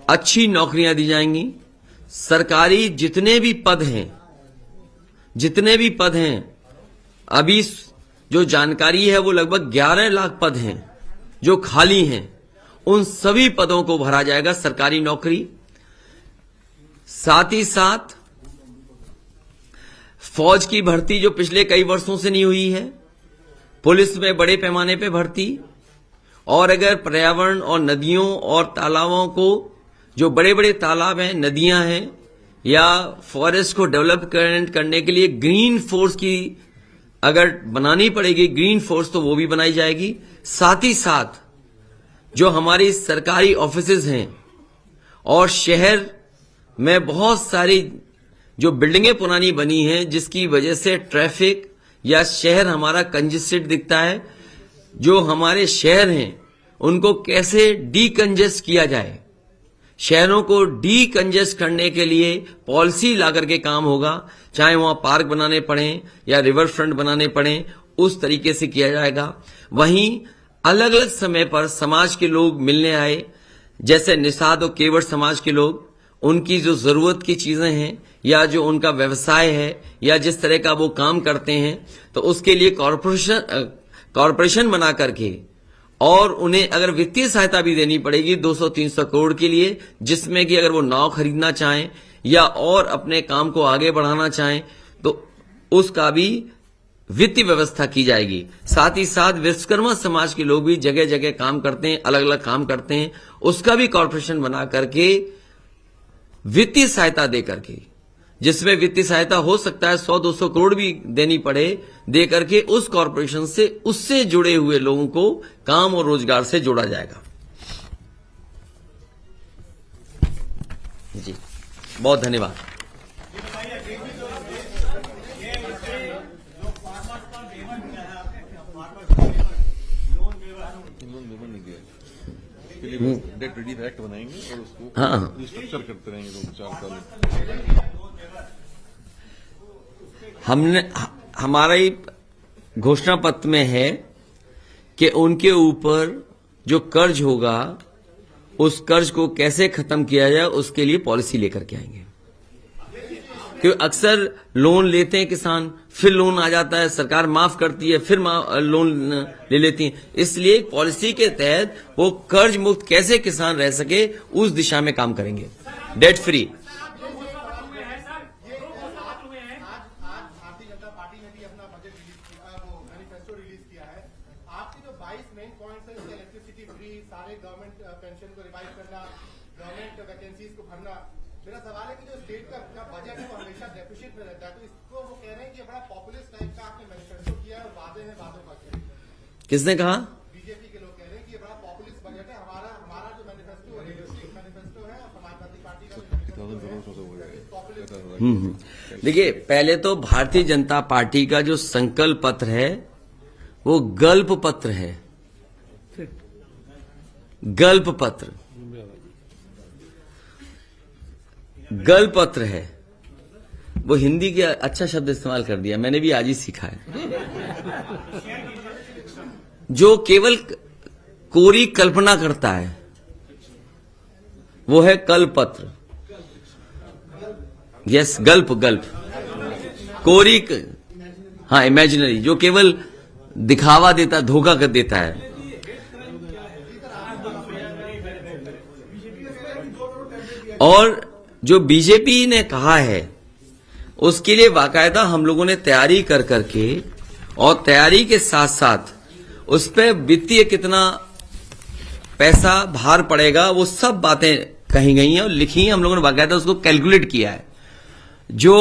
अच्छी नौकरियां दी जाएंगी। सरकारी जितने भी पद हैं, अभी जो जानकारी है वो लगभग 11 लाख पद हैं जो खाली हैं। उन सभी पदों को भरा जाएगा, सरकारी नौकरी। साथ ही साथ फौज की भर्ती जो पिछले कई वर्षों से नहीं हुई है, पुलिस में बड़े पैमाने पे भर्ती, और अगर पर्यावरण और नदियों और तालाबों को, जो बड़े बड़े तालाब हैं, नदियां हैं, या फॉरेस्ट को डेवलप करने के लिए ग्रीन फोर्स की अगर बनानी पड़ेगी, ग्रीन फोर्स, तो वो भी बनाई जाएगी। साथ ही साथ जो हमारी सरकारी ऑफिसेज हैं और शहर में बहुत सारी जो बिल्डिंगें पुरानी बनी हैं, जिसकी वजह से ट्रैफिक या शहर हमारा कंजेस्टेड दिखता है, जो हमारे शहर हैं उनको कैसे डीकंजेस्ट किया जाए, शहरों को डीकंजेस्ट करने के लिए पॉलिसी लाकर के काम होगा। चाहे वहां पार्क बनाने पड़े या रिवर फ्रंट बनाने पड़े, उस तरीके से किया जाएगा। वहीं अलग अलग समय पर समाज के लोग मिलने आए, जैसे निषाद और केवट समाज के लोग, उनकी जो जरूरत की चीजें हैं या जो उनका व्यवसाय है या जिस तरह का वो काम करते हैं, तो उसके लिए कॉरपोरेशन बना करके, और उन्हें अगर वित्तीय सहायता भी देनी पड़ेगी 200-300 करोड़ के लिए, जिसमें कि अगर वो नाव खरीदना चाहें या और अपने काम को आगे बढ़ाना चाहें तो उसका भी वित्तीय व्यवस्था की जाएगी। साथ ही साथ विश्वकर्मा समाज के लोग भी जगह जगह काम करते हैं, अलग अलग काम करते हैं, उसका भी कॉरपोरेशन बना करके वित्तीय सहायता दे करके, जिसमें वित्तीय सहायता हो सकता है 100-200 करोड़ भी देनी पड़े, दे करके उस कॉरपोरेशन से, उससे जुड़े हुए लोगों को काम और रोजगार से जोड़ा जाएगा। जी, बहुत धन्यवाद। डेट रिलीफ एक्ट बनाएंगे और उसको हाँ, रिस्ट्रक्चर करते रहेंगे 2-4 साल। हमने, हमारा ही घोषणा पत्र में है कि उनके ऊपर जो कर्ज होगा, उस कर्ज को कैसे खत्म किया जाए, उसके लिए पॉलिसी लेकर के आएंगे। क्योंकि अक्सर लोन लेते हैं किसान, फिर लोन आ जाता है, सरकार माफ करती है, फिर लोन ले लेती है। इसलिए पॉलिसी के तहत वो कर्ज मुक्त कैसे किसान रह सके, उस दिशा में काम करेंगे, डेट फ्री। मेरा सवाल है कि जो स्टेट का बजट है वो हमेशा डेफिसिट में रहता है, तो इसको वो कह रहे हैं कि बड़ा पॉपुलिस्ट टाइप का आपने मैनिफेस्टो किया है और वादे हैं वादों का किया। किसने कहा? बीजेपी के लोग कह रहे हैं कि ये बड़ा पॉपुलिस्ट बजट है, हमारा जो मैनिफेस्टो है रियलिस्टिक मैनिफेस्टो है और समाजवादी पार्टी का जो मैनिफेस्टो है पॉपुलिस्ट। देखिए, पहले तो भारतीय जनता पार्टी का जो संकल्प पत्र है वो गल्प पत्र है। गल्प पत्र गल्प पत्र है। वो हिंदी के अच्छा शब्द इस्तेमाल कर दिया, मैंने भी आज ही सीखा है। जो केवल कोरी कल्पना करता है वो है कल्प पत्र। यस, गल्प कोरी हाँ, इमेजिनरी, जो केवल दिखावा देता, धोखा कर देता है। और जो बीजेपी ने कहा है उसके लिए बाकायदा हम लोगों ने तैयारी कर करके और तैयारी के साथ साथ उस पर वित्तीय कितना पैसा भार पड़ेगा वो सब बातें कही गई हैं और लिखी हैं। हम लोगों ने बाकायदा उसको कैलकुलेट किया है। जो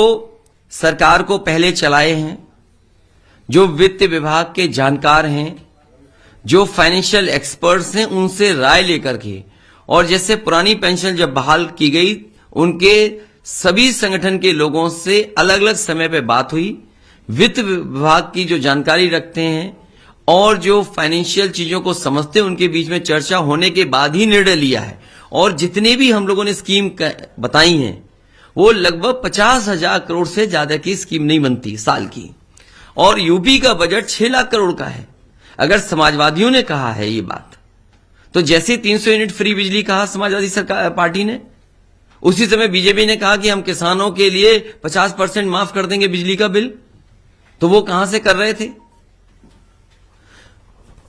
सरकार को पहले चलाए हैं, जो वित्त विभाग के जानकार हैं, जो फाइनेंशियल एक्सपर्ट्स हैं, उनसे राय लेकर के, और जैसे पुरानी पेंशन जब बहाल की गई उनके सभी संगठन के लोगों से अलग अलग समय पे बात हुई, वित्त विभाग की जो जानकारी रखते हैं और जो फाइनेंशियल चीजों को समझते हैं उनके बीच में चर्चा होने के बाद ही निर्णय लिया है। और जितने भी हम लोगों ने स्कीम बताई हैं वो लगभग 50,000 करोड़ से ज्यादा की स्कीम नहीं बनती साल की। और यूपी का बजट 6 लाख करोड़ का है। अगर समाजवादियों ने कहा है ये बात, तो जैसे 300 यूनिट फ्री बिजली कहा समाजवादी सरकार पार्टी ने, उसी समय बीजेपी ने कहा कि हम किसानों के लिए 50% माफ कर देंगे बिजली का बिल। तो वो कहां से कर रहे थे?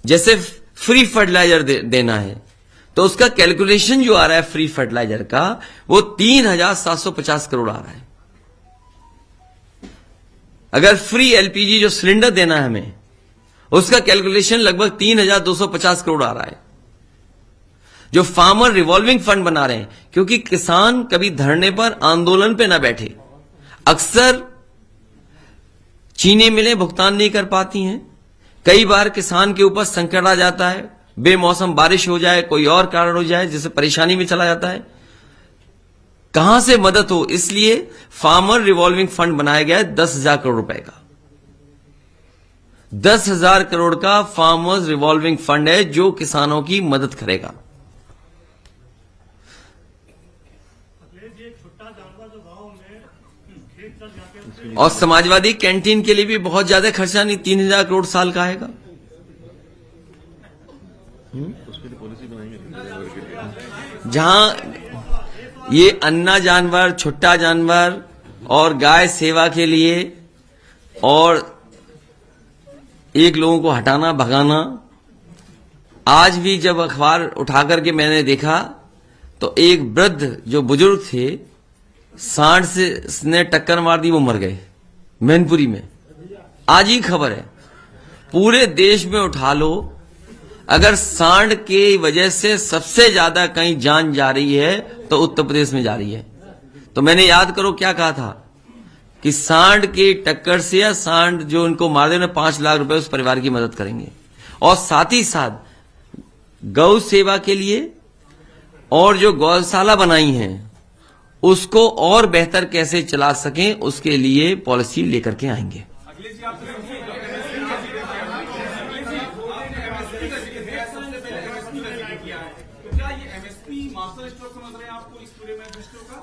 जैसे फ्री फर्टिलाइजर देना है तो उसका कैलकुलेशन जो आ रहा है फ्री फर्टिलाइजर का वो 3,750 करोड़ आ रहा है। अगर फ्री एलपीजी जो सिलेंडर देना है हमें, उसका कैलकुलेशन लगभग 3,250 करोड़ आ रहा है। जो फार्मर रिवॉल्विंग फंड बना रहे हैं, क्योंकि किसान कभी धरने पर आंदोलन पे ना बैठे, अक्सर चीनी मिलें भुगतान नहीं कर पाती हैं, कई बार किसान के ऊपर संकट आ जाता है, बेमौसम बारिश हो जाए, कोई और कारण हो जाए जिससे परेशानी में चला जाता है, कहां से मदद हो, इसलिए फार्मर रिवॉल्विंग फंड बनाया गया है 10,000 करोड़ रुपए का। 10,000 करोड़ का फार्मर्स रिवॉल्विंग फंड है जो किसानों की मदद करेगा। और समाजवादी कैंटीन के लिए भी बहुत ज्यादा खर्चा नहीं, 3,000 करोड़ साल का आएगा। उसके लिए पॉलिसी बनाएंगे जहां ये अन्ना जानवर, छुट्टा जानवर और गाय सेवा के लिए और एक लोगों को हटाना भगाना। आज भी जब अखबार उठा करके मैंने देखा तो एक वृद्ध जो बुजुर्ग थे, सांड से ने टक्कर मार दी, वो मर गए मैनपुरी में। आज ही खबर है। पूरे देश में उठा लो, अगर सांड की वजह से सबसे ज्यादा कहीं जान जा रही है तो उत्तर प्रदेश में जा रही है। तो मैंने याद करो क्या कहा था कि सांड की टक्कर से या सांड जो उनको मार देने 5 लाख रुपए उस परिवार की मदद करेंगे। और साथ ही साथ गौ सेवा के लिए और जो गौशाला बनाई हैं उसको और बेहतर कैसे चला सकें उसके लिए पॉलिसी लेकर के आएंगे।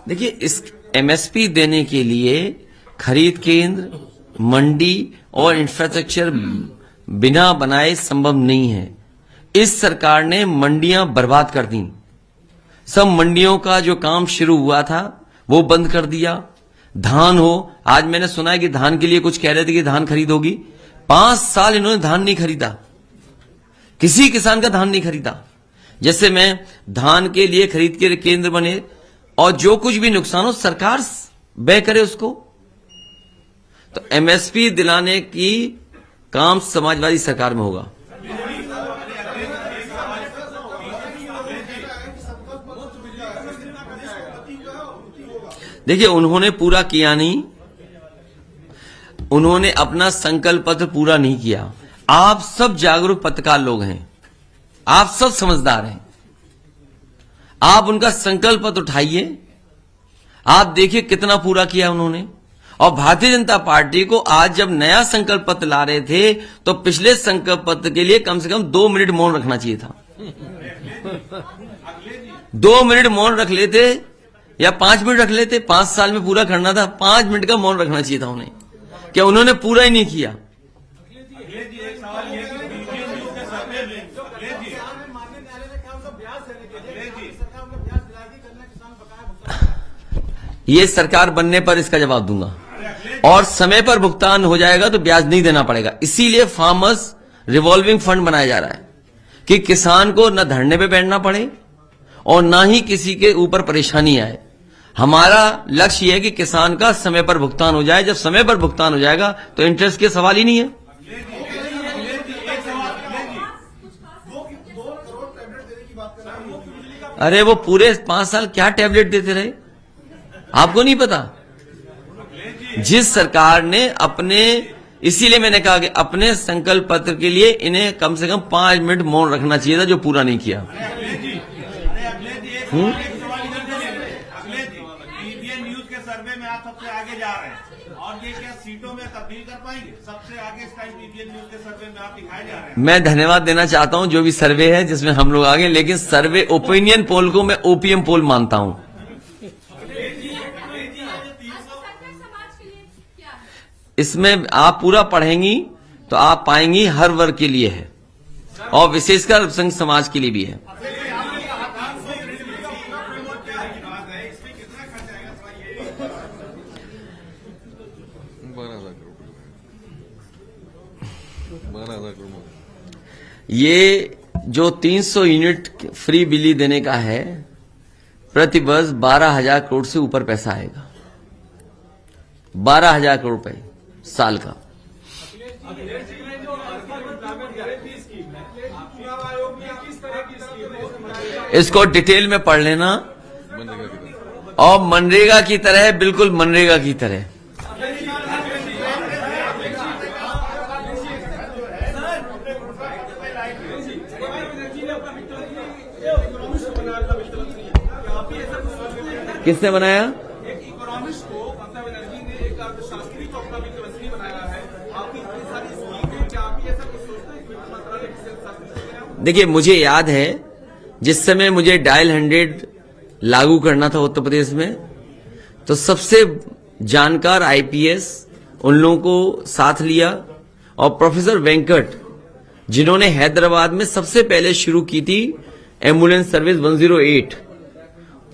देखिए, इस एमएसपी देने के लिए खरीद केंद्र, मंडी और इंफ्रास्ट्रक्चर बिना बनाए संभव नहीं है। इस सरकार ने मंडियां बर्बाद कर दी। सब मंडियों का जो काम शुरू हुआ था वो बंद कर दिया। धान हो, आज मैंने सुना है कि धान के लिए कुछ कह रहे थे कि धान खरीद होगी। 5 साल इन्होंने धान नहीं खरीदा, किसी किसान का धान नहीं खरीदा। जैसे मैं धान के लिए खरीद के केंद्र बने और जो कुछ भी नुकसान हो सरकार व्यय करे उसको। तो एमएसपी दिलाने की काम समाजवादी सरकार में होगा। देखिए, उन्होंने पूरा किया नहीं, उन्होंने अपना संकल्प पत्र पूरा नहीं किया। आप सब जागरूक पत्रकार लोग हैं, आप सब समझदार हैं, आप उनका संकल्प पत्र उठाइए, आप देखिए कितना पूरा किया उन्होंने। और भारतीय जनता पार्टी को आज जब नया संकल्प पत्र ला रहे थे तो पिछले संकल्प पत्र के लिए कम से कम 2 मिनट मौन रखना चाहिए था। 2 मिनट मौन रख लेते या 5 मिनट रख लेते, 5 साल में पूरा करना था, 5 मिनट का मौन रखना चाहिए था उन्हें। क्या उन्होंने पूरा ही नहीं किया? ये सरकार बनने पर इसका जवाब दूंगा, और समय पर भुगतान हो जाएगा तो ब्याज नहीं देना पड़ेगा। इसीलिए फार्मर्स रिवॉल्विंग फंड बनाया जा रहा है कि किसान को न धरने पे बैठना पड़े और ना ही किसी के ऊपर परेशानी आए। हमारा लक्ष्य यह है कि किसान का समय पर भुगतान हो जाए। जब समय पर भुगतान हो जाएगा तो इंटरेस्ट के सवाल ही नहीं है। अरे वो पूरे 5 साल क्या टैबलेट देते रहे, आपको नहीं पता? जिस सरकार ने अपने, इसीलिए मैंने कहा कि अपने संकल्प पत्र के लिए इन्हें कम से कम 5 मिनट मौन रखना चाहिए था, जो पूरा नहीं किया। न्यूज के सर्वे में आप सबसे आगे जा रहे हैं, और ये क्या सीटों में तब्दील कर पाएंगे? सबसे आगे इस टाइम पीबीएन न्यूज के सर्वे में आप दिखाए जा रहे हैं। मैं धन्यवाद देना चाहता हूं जो भी सर्वे है जिसमें हम लोग आगे, लेकिन सर्वे ओपिनियन पोल को मैं ओपीएम पोल मानता हूं। इसमें आप पूरा पढ़ेंगी तो आप पाएंगी हर वर्ग के लिए है, और विशेषकर अल्पसंख्यक समाज के लिए भी है। 12,000 करोड़। ये जो 300 यूनिट फ्री बिजली देने का है, प्रति वर्ष 12,000 करोड़ से ऊपर पैसा आएगा। 12,000 करोड़ रुपए साल का। इसको डिटेल में पढ़ लेना। और मनरेगा की तरह, बिल्कुल मनरेगा की तरह। किसने बनाया? देखिए, मुझे याद है जिस समय मुझे डायल 100 लागू करना था उत्तर प्रदेश में, तो सबसे जानकार आईपीएस उन लोगों को साथ लिया, और प्रोफेसर वेंकट जिन्होंने हैदराबाद में सबसे पहले शुरू की थी एम्बुलेंस सर्विस 108,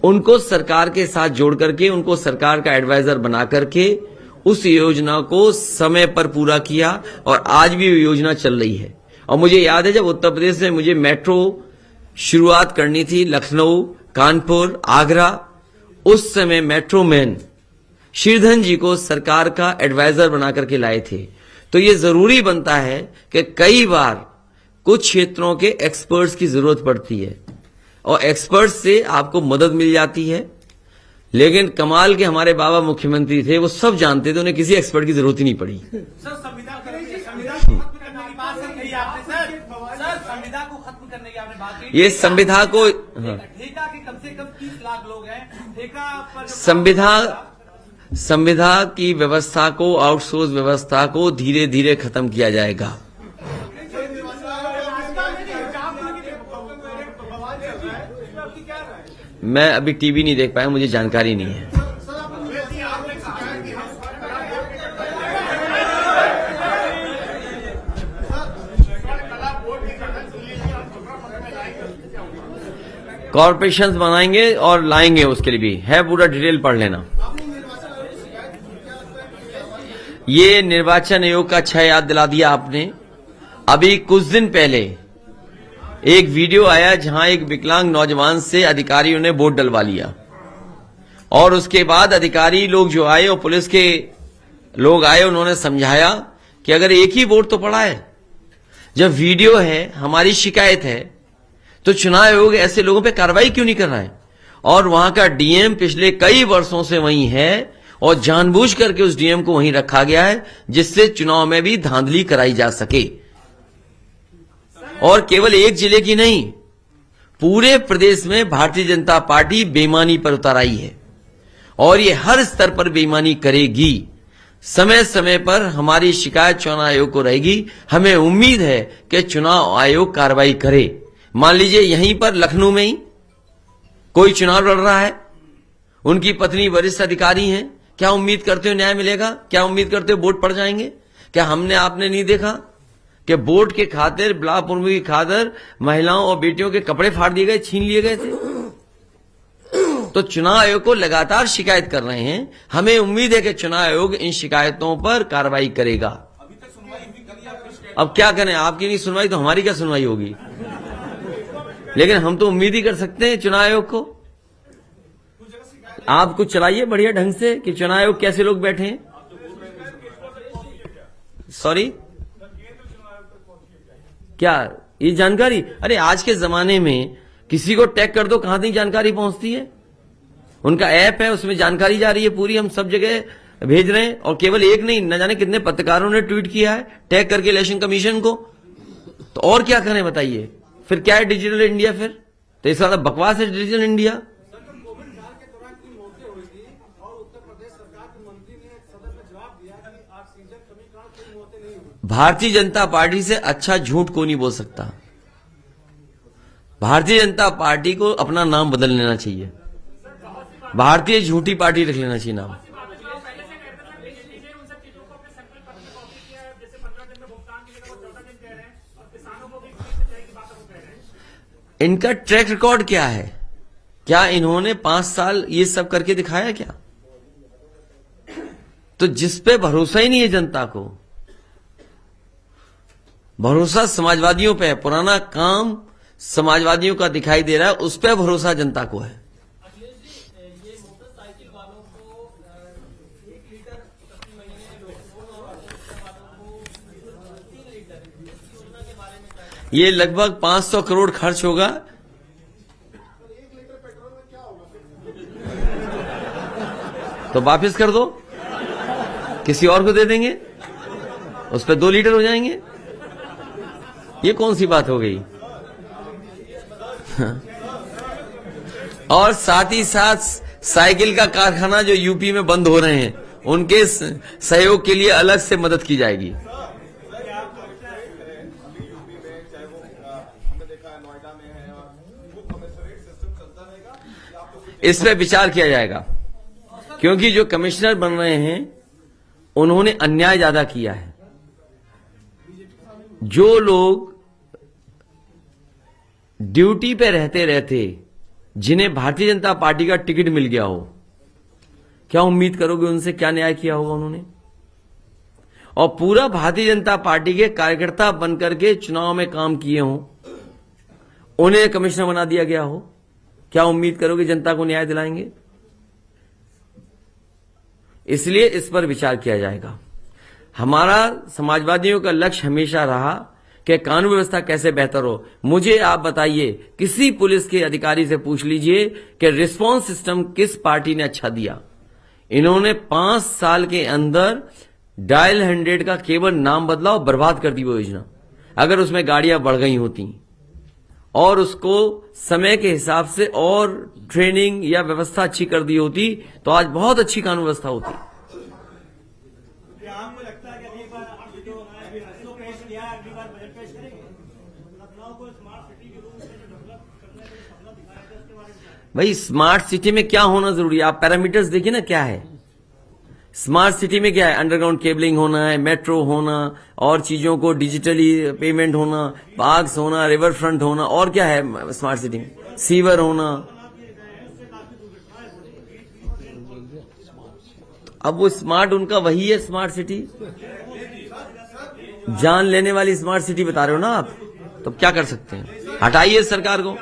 उनको सरकार के साथ जोड़ करके, उनको सरकार का एडवाइजर बना करके उस योजना को समय पर पूरा किया, और आज भी वो योजना चल रही है। और मुझे याद है जब उत्तर प्रदेश में मुझे मेट्रो शुरुआत करनी थी, लखनऊ, कानपुर, आगरा, उस समय मेट्रो मैन श्रीधरन जी को सरकार का एडवाइजर बना करके लाए थे। तो ये जरूरी बनता है कि कई बार कुछ क्षेत्रों के एक्सपर्ट्स की जरूरत पड़ती है, और एक्सपर्ट्स से आपको मदद मिल जाती है। लेकिन कमाल के हमारे बाबा मुख्यमंत्री थे, वो सब जानते थे, उन्हें किसी एक्सपर्ट की जरूरत ही नहीं पड़ी। ये संविधान को, ठेका के कम से कम 30 लाख लोग हैं, ठेका पर संविधान की व्यवस्था को, आउटसोर्स व्यवस्था को धीरे धीरे खत्म किया जाएगा। मैं अभी टीवी नहीं देख पाया, मुझे जानकारी नहीं है। कॉर्पोरेशंस बनाएंगे और लाएंगे, उसके लिए भी है, पूरा डिटेल पढ़ लेना। ये निर्वाचन आयोग का अच्छा याद दिला दिया आपने। अभी कुछ दिन पहले एक वीडियो आया जहां एक विकलांग नौजवान से अधिकारियों ने वोट डलवा लिया, और उसके बाद अधिकारी लोग जो आए और पुलिस के लोग आए, उन्होंने समझाया कि अगर एक ही वोट तो पड़ा है, जब वीडियो है, हमारी शिकायत है, तो चुनाव आयोग ऐसे लोगों पे कार्रवाई क्यों नहीं कर रहा है? और वहां का डीएम पिछले कई वर्षों से वहीं है और जानबूझ करके उस डीएम को वहीं रखा गया है जिससे चुनाव में भी धांधली कराई जा सके। और केवल एक जिले की नहीं, पूरे प्रदेश में भारतीय जनता पार्टी बेईमानी पर उतर आई है और ये हर स्तर पर बेईमानी करेगी। समय समय पर हमारी शिकायत चुनाव आयोग को रहेगी। हमें उम्मीद है कि चुनाव आयोग कार्रवाई करे। मान लीजिए यहीं पर लखनऊ में ही कोई चुनाव लड़ रहा है, उनकी पत्नी वरिष्ठ अधिकारी हैं, क्या उम्मीद करते हो न्याय मिलेगा? क्या उम्मीद करते हो वोट पड़ जाएंगे? क्या हमने आपने नहीं देखा कि वोट के खातिर ब्लॉक प्रमुख की खातिर महिलाओं और बेटियों के कपड़े फाड़ दिए गए, छीन लिए गए थे? तो चुनाव आयोग को लगातार शिकायत कर रहे हैं। हमें उम्मीद है कि चुनाव आयोग इन शिकायतों पर कार्रवाई करेगा। अब क्या करें, आपकी नहीं सुनवाई तो हमारी क्या सुनवाई होगी? लेकिन हम तो उम्मीद ही कर सकते हैं चुनाव आयोग को। आप कुछ चलाइए बढ़िया ढंग से कि चुनाव आयोग कैसे लोग बैठे हैं। सॉरी, क्या ये जानकारी? अरे आज के जमाने में किसी को टैग कर दो, कहां तक जानकारी पहुंचती है। उनका ऐप है, उसमें जानकारी जा रही है पूरी, हम सब जगह भेज रहे हैं। और केवल एक नहीं, न जाने कितने पत्रकारों ने ट्वीट किया है टैग करके इलेक्शन कमीशन को। तो और क्या करें बताइए? फिर क्या है डिजिटल इंडिया? फिर तो इस वाला बकवास है digital India. Bharatiya Janata party से अच्छा झूठ को नहीं बोल सकता। भारतीय जनता पार्टी को अपना नाम बदल लेना चाहिए, भारतीय झूठी पार्टी रख लेना चाहिए नाम। इनका ट्रैक रिकॉर्ड क्या है? क्या इन्होंने 5 साल ये सब करके दिखाया क्या? तो जिस पे भरोसा ही नहीं है जनता को, भरोसा समाजवादियों पे है, पुराना काम समाजवादियों का दिखाई दे रहा है, उस पर भरोसा जनता को है। ये लगभग 500 करोड़ खर्च होगा। तो वापस कर दो, किसी और को दे देंगे, उस पर 2 लीटर हो जाएंगे। ये कौन सी बात हो गई? और साथ ही साथ साइकिल का कारखाना जो यूपी में बंद हो रहे हैं, उनके सहयोग के लिए अलग से मदद की जाएगी। इस पर विचार किया जाएगा, क्योंकि जो कमिश्नर बन रहे हैं उन्होंने अन्याय ज्यादा किया है। जो लोग ड्यूटी पे रहते रहते जिन्हें भारतीय जनता पार्टी का टिकट मिल गया हो, क्या उम्मीद करोगे उनसे क्या न्याय किया होगा उन्होंने? और पूरा भारतीय जनता पार्टी के कार्यकर्ता बनकर के चुनाव में काम किए हों, उन्हें कमिश्नर बना दिया गया हो, क्या उम्मीद करोगे जनता को न्याय दिलाएंगे? इसलिए इस पर विचार किया जाएगा। हमारा समाजवादियों का लक्ष्य हमेशा रहा कि कानून व्यवस्था कैसे बेहतर हो। मुझे आप बताइए, किसी पुलिस के अधिकारी से पूछ लीजिए कि रिस्पांस सिस्टम किस पार्टी ने अच्छा दिया। इन्होंने 5 साल के अंदर डायल 100 का केवल नाम बदला और बर्बाद कर दी वो योजना। अगर उसमें गाड़ियां बढ़ गई होती और उसको समय के हिसाब से और ट्रेनिंग या व्यवस्था अच्छी कर दी होती तो आज बहुत अच्छी कानून व्यवस्था होती। आपको लगता है कि अगली बार जो पेश किया है, अगली बार बजट पेश करेंगे? लखनऊ को स्मार्ट सिटी के रूप में जो डेवलप करने का सपना दिखाया था, उसके बारे में भाई स्मार्ट सिटी में क्या होना जरूरी है? आप पैरामीटर्स देखिए ना क्या है। स्मार्ट सिटी में क्या है? अंडरग्राउंड केबलिंग होना है, मेट्रो होना, और चीजों को डिजिटली पेमेंट होना, पार्क्स होना, रिवर फ्रंट होना, और क्या है स्मार्ट सिटी में? सीवर होना। अब वो स्मार्ट उनका वही है स्मार्ट सिटी, जान लेने वाली स्मार्ट सिटी बता रहे हो ना आप, तो क्या कर सकते हैं? हटाइए सरकार को।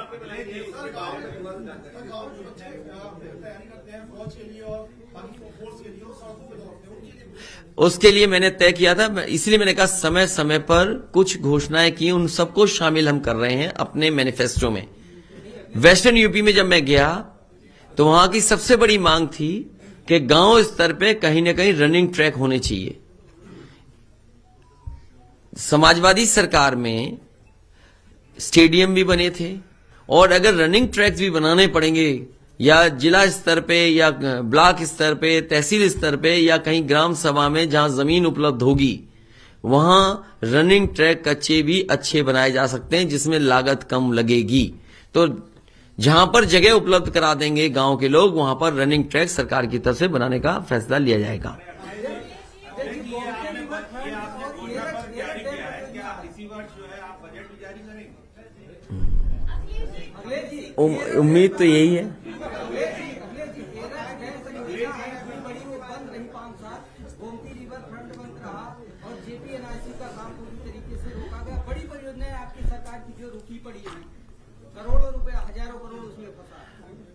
उसके लिए मैंने तय किया था, इसलिए मैंने कहा समय समय पर कुछ घोषणाएं की, उन सबको शामिल हम कर रहे हैं अपने मैनिफेस्टो में। वेस्टर्न यूपी में जब मैं गया तो वहां की सबसे बड़ी मांग थी कि गांव स्तर पे कहीं ना कहीं रनिंग ट्रैक होने चाहिए। समाजवादी सरकार में स्टेडियम भी बने थे, और अगर रनिंग ट्रैक्स भी बनाने पड़ेंगे या जिला स्तर पे या ब्लॉक स्तर पे, तहसील स्तर पे या कहीं ग्राम सभा में जहां जमीन उपलब्ध होगी, वहां रनिंग ट्रैक कच्चे भी अच्छे बनाए जा सकते हैं जिसमें लागत कम लगेगी। तो जहां पर जगह उपलब्ध करा देंगे गांव के लोग, वहां पर रनिंग ट्रैक सरकार की तरफ से बनाने का फैसला लिया जाएगा। उम्मीद तो यही है।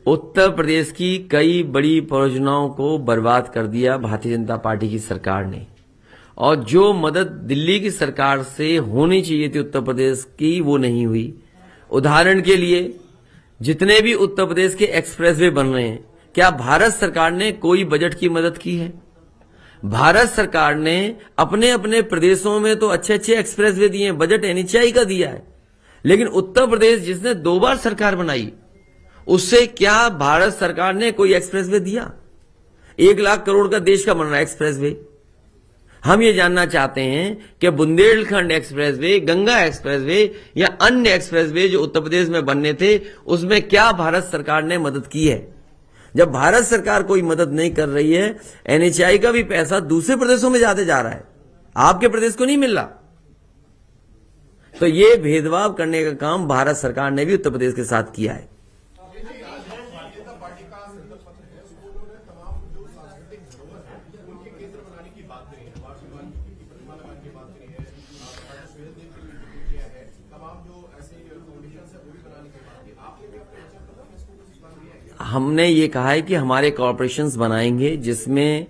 उत्तर प्रदेश की कई बड़ी परियोजनाओं को बर्बाद कर दिया भारतीय जनता पार्टी की सरकार ने, और जो मदद दिल्ली की सरकार से होनी चाहिए थी उत्तर प्रदेश की, वो नहीं हुई। उदाहरण के लिए जितने भी उत्तर प्रदेश के एक्सप्रेसवे बन रहे हैं, क्या भारत सरकार ने कोई बजट की मदद की है? भारत सरकार ने अपने अपने प्रदेशों में तो अच्छे अच्छे एक्सप्रेसवे दिए हैं, बजट एनएचएआई का दिया है, लेकिन उत्तर प्रदेश जिसने 2 बार सरकार बनाई, उससे क्या भारत सरकार ने कोई एक्सप्रेसवे दिया? 1 लाख करोड़ का देश का बन रहा है एक्सप्रेसवे। हम ये जानना चाहते हैं कि बुंदेलखंड एक्सप्रेसवे, गंगा एक्सप्रेसवे या अन्य एक्सप्रेसवे जो उत्तर प्रदेश में बनने थे, उसमें क्या भारत सरकार ने मदद की है? जब भारत सरकार कोई मदद नहीं कर रही है, एनएचएआई का भी पैसा दूसरे प्रदेशों में जाते जा रहा है, आपके प्रदेश को नहीं मिल रहा। तो ये भेदभाव करने का काम भारत सरकार ने भी उत्तर प्रदेश के साथ किया है। हमने ये कहा है कि हमारे कॉर्पोरेशंस बनाएंगे जिसमें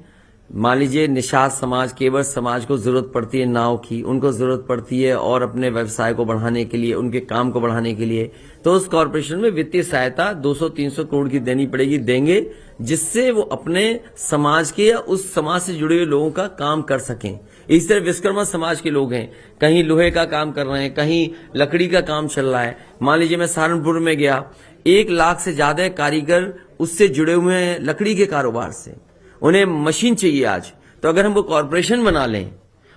मान लीजिए निषाद समाज, केवट समाज को जरूरत पड़ती है नाव की, उनको जरूरत पड़ती है और अपने व्यवसाय को बढ़ाने के लिए, उनके काम को बढ़ाने के लिए, तो उस कॉर्पोरेशन में वित्तीय सहायता 200-300 करोड़ की देनी पड़ेगी, देंगे, जिससे वो अपने समाज के या उस समाज से जुड़े हुए लोगों का काम कर सकें। इस तरह विश्वकर्मा समाज के लोग हैं, कहीं लोहे का काम कर रहे हैं, कहीं लकड़ी का काम चल रहा है। मान लीजिए मैं सहारनपुर में गया, 1 लाख से ज्यादा कारीगर उससे जुड़े हुए हैं लकड़ी के कारोबार से, उन्हें मशीन चाहिए आज। तो अगर हम वो कॉर्पोरेशन बना लें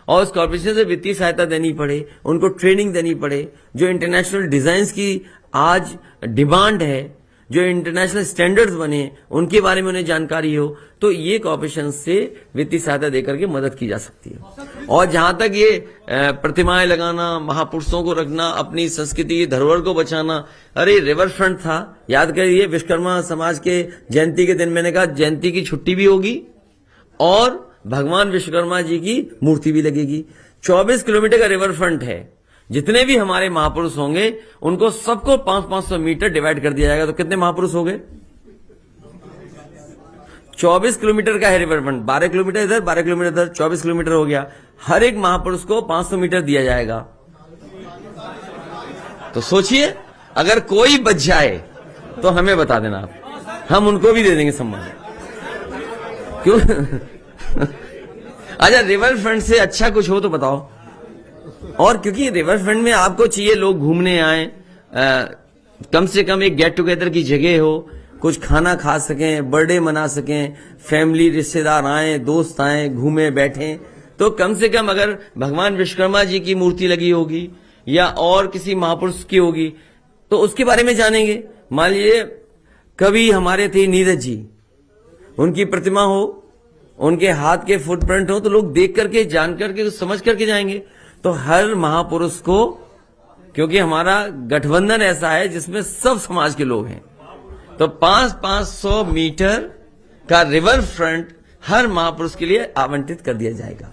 और उस कॉर्पोरेशन से वित्तीय सहायता देनी पड़े, उनको ट्रेनिंग देनी पड़े, जो इंटरनेशनल डिजाइन्स की आज डिमांड है, जो इंटरनेशनल स्टैंडर्ड्स बने, उनके बारे में उन्हें जानकारी हो, तो ये कॉर्पोरेशन से वित्तीय सहायता देकर के मदद की जा सकती है। और जहां तक ये प्रतिमाएं लगाना, महापुरुषों को रखना, अपनी संस्कृति की धरोहर को बचाना, अरे रिवर फ्रंट था, याद करिए विश्वकर्मा समाज के जयंती के दिन मैंने कहा जयंती की छुट्टी भी होगी और भगवान विश्वकर्मा जी की मूर्ति भी लगेगी। 24 किलोमीटर का रिवर फ्रंट है, जितने भी हमारे महापुरुष होंगे उनको सबको 500-500 मीटर डिवाइड कर दिया जाएगा, तो कितने महापुरुष हो गए? 24 किलोमीटर का है रिवर फ्रंट, 12 किलोमीटर इधर, 12 किलोमीटर इधर, 24 किलोमीटर हो गया। हर एक महापुरुष को 500 मीटर दिया जाएगा। तो सोचिए, अगर कोई बच जाए तो हमें बता देना आप, हम उनको भी दे देंगे सम्मान। क्यों? अच्छा, रिवर फ्रंट से अच्छा कुछ हो तो बताओ। और क्योंकि रिवर फ्रंट में आपको चाहिए लोग घूमने आए, कम से कम एक गेट टुगेदर की जगह हो, कुछ खाना खा सकें, बर्थडे मना सकें, फैमिली रिश्तेदार आए, दोस्त आए, घूमे बैठे, तो कम से कम अगर भगवान विश्वकर्मा जी की मूर्ति लगी होगी या और किसी महापुरुष की होगी तो उसके बारे में जानेंगे। मान लीजिए कभी हमारे थे नीरज जी, उनकी प्रतिमा हो, उनके हाथ के फुटप्रिंट हो, तो लोग देख करके, जान करके, समझ करके जाएंगे। तो हर महापुरुष को, क्योंकि हमारा गठबंधन ऐसा है जिसमें सब समाज के लोग हैं, तो 500-500 मीटर का रिवर फ्रंट हर महापुरुष के लिए आवंटित कर दिया जाएगा।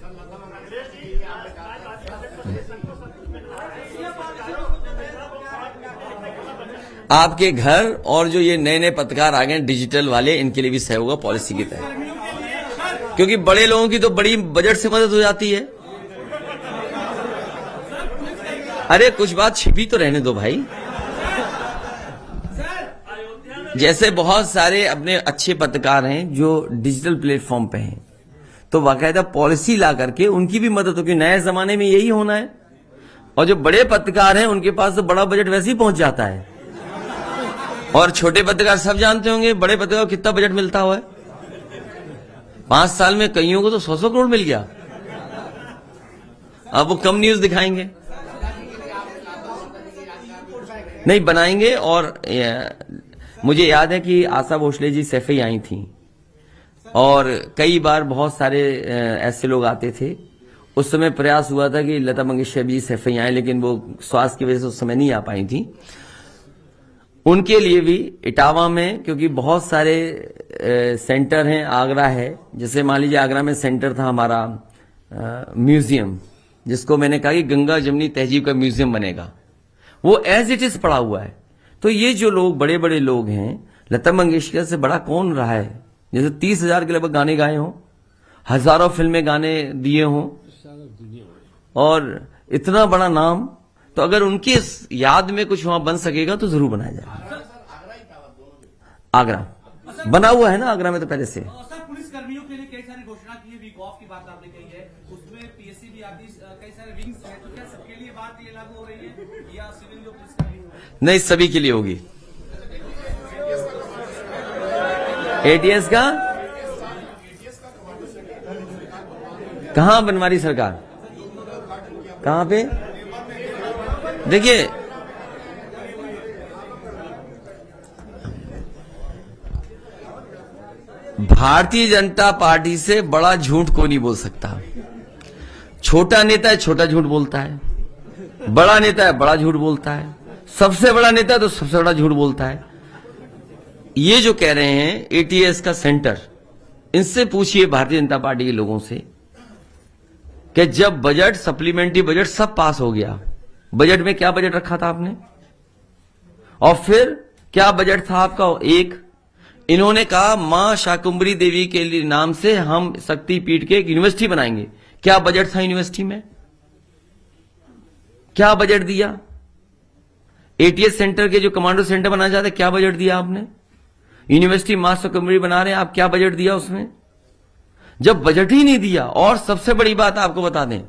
आपके घर और जो ये नए नए पत्रकार आ गए डिजिटल वाले, इनके लिए भी सही होगा पॉलिसी के तहत, क्योंकि बड़े लोगों की तो बड़ी बजट से मदद हो जाती है। अरे कुछ बात छिपी तो रहने दो भाई। जैसे बहुत सारे अपने अच्छे पत्रकार हैं जो डिजिटल प्लेटफॉर्म पे हैं, तो बाकायदा पॉलिसी ला करके उनकी भी मदद हो, क्योंकि नए जमाने में यही होना है। और जो बड़े पत्रकार हैं उनके पास तो बड़ा बजट वैसे ही पहुंच जाता है, और छोटे पत्रकार सब जानते होंगे बड़े पत्रकार को कितना बजट मिलता हुआ है। 5 साल में कईयों को तो 100-100 करोड़ मिल गया। अब वो कम न्यूज दिखाएंगे, नहीं बनाएंगे। और मुझे याद है कि आशा भोसले जी सैफई आई थी, और कई बार बहुत सारे ऐसे लोग आते थे। उस समय प्रयास हुआ था कि लता मंगेशकर जी सैफई आए, लेकिन वो स्वास्थ्य की वजह से उस समय नहीं आ पाई थी। उनके लिए भी इटावा में, क्योंकि बहुत सारे सेंटर हैं, आगरा है, जैसे मान लीजिए आगरा में सेंटर था हमारा म्यूजियम, जिसको मैंने कहा कि गंगा जमुनी तहजीब का म्यूजियम बनेगा, वो एज इट इज पड़ा हुआ है। तो ये जो लोग बड़े बड़े लोग हैं, लता मंगेशकर से बड़ा कौन रहा है, जैसे 30,000 के लगभग गाने गाए हों, हजारों फिल्में गाने दिए हों, और इतना बड़ा नाम, तो अगर उनकी याद में कुछ वहां बन सकेगा तो जरूर बनाया जाएगा। आगरा बना हुआ है ना, आगरा में तो पहले से। सर, पुलिस कर्मियों के लिए कई सारी घोषणा की है, वीक ऑफ की बात आपने कही है, उसमें पीएससी भी आती, कई सारे विंग्स हैं, तो क्या सबके लिए बात ये लागू हो रही है या सिविल जो पुलिस कर्मी? नहीं, सभी के लिए होगी। एटीएस का कहां बनवारी सरकार, कहां पे? देखिए, भारतीय जनता पार्टी से बड़ा झूठ कोई नहीं बोल सकता। छोटा नेता है छोटा झूठ बोलता है, बड़ा नेता है बड़ा झूठ बोलता है, सबसे बड़ा नेता है तो सबसे बड़ा झूठ बोलता है। ये जो कह रहे हैं एटीएस का सेंटर, इनसे पूछिए भारतीय जनता पार्टी के लोगों से कि जब बजट, सप्लीमेंट्री बजट सब पास हो गया, बजट में क्या बजट रखा था आपने, और फिर क्या बजट था आपका? एक, इन्होंने कहा मां शाकुंभरी देवी के लिए नाम से हम शक्तिपीठ के एक यूनिवर्सिटी बनाएंगे। क्या बजट था यूनिवर्सिटी में? क्या बजट दिया? एटीएस सेंटर के जो कमांडो सेंटर बनाना चाहते, क्या बजट दिया आपने? यूनिवर्सिटी मां शाकुंभरी बना रहे हैं आप, क्या बजट दिया उसमें? जब बजट ही नहीं दिया, और सबसे बड़ी बात आपको बता दें,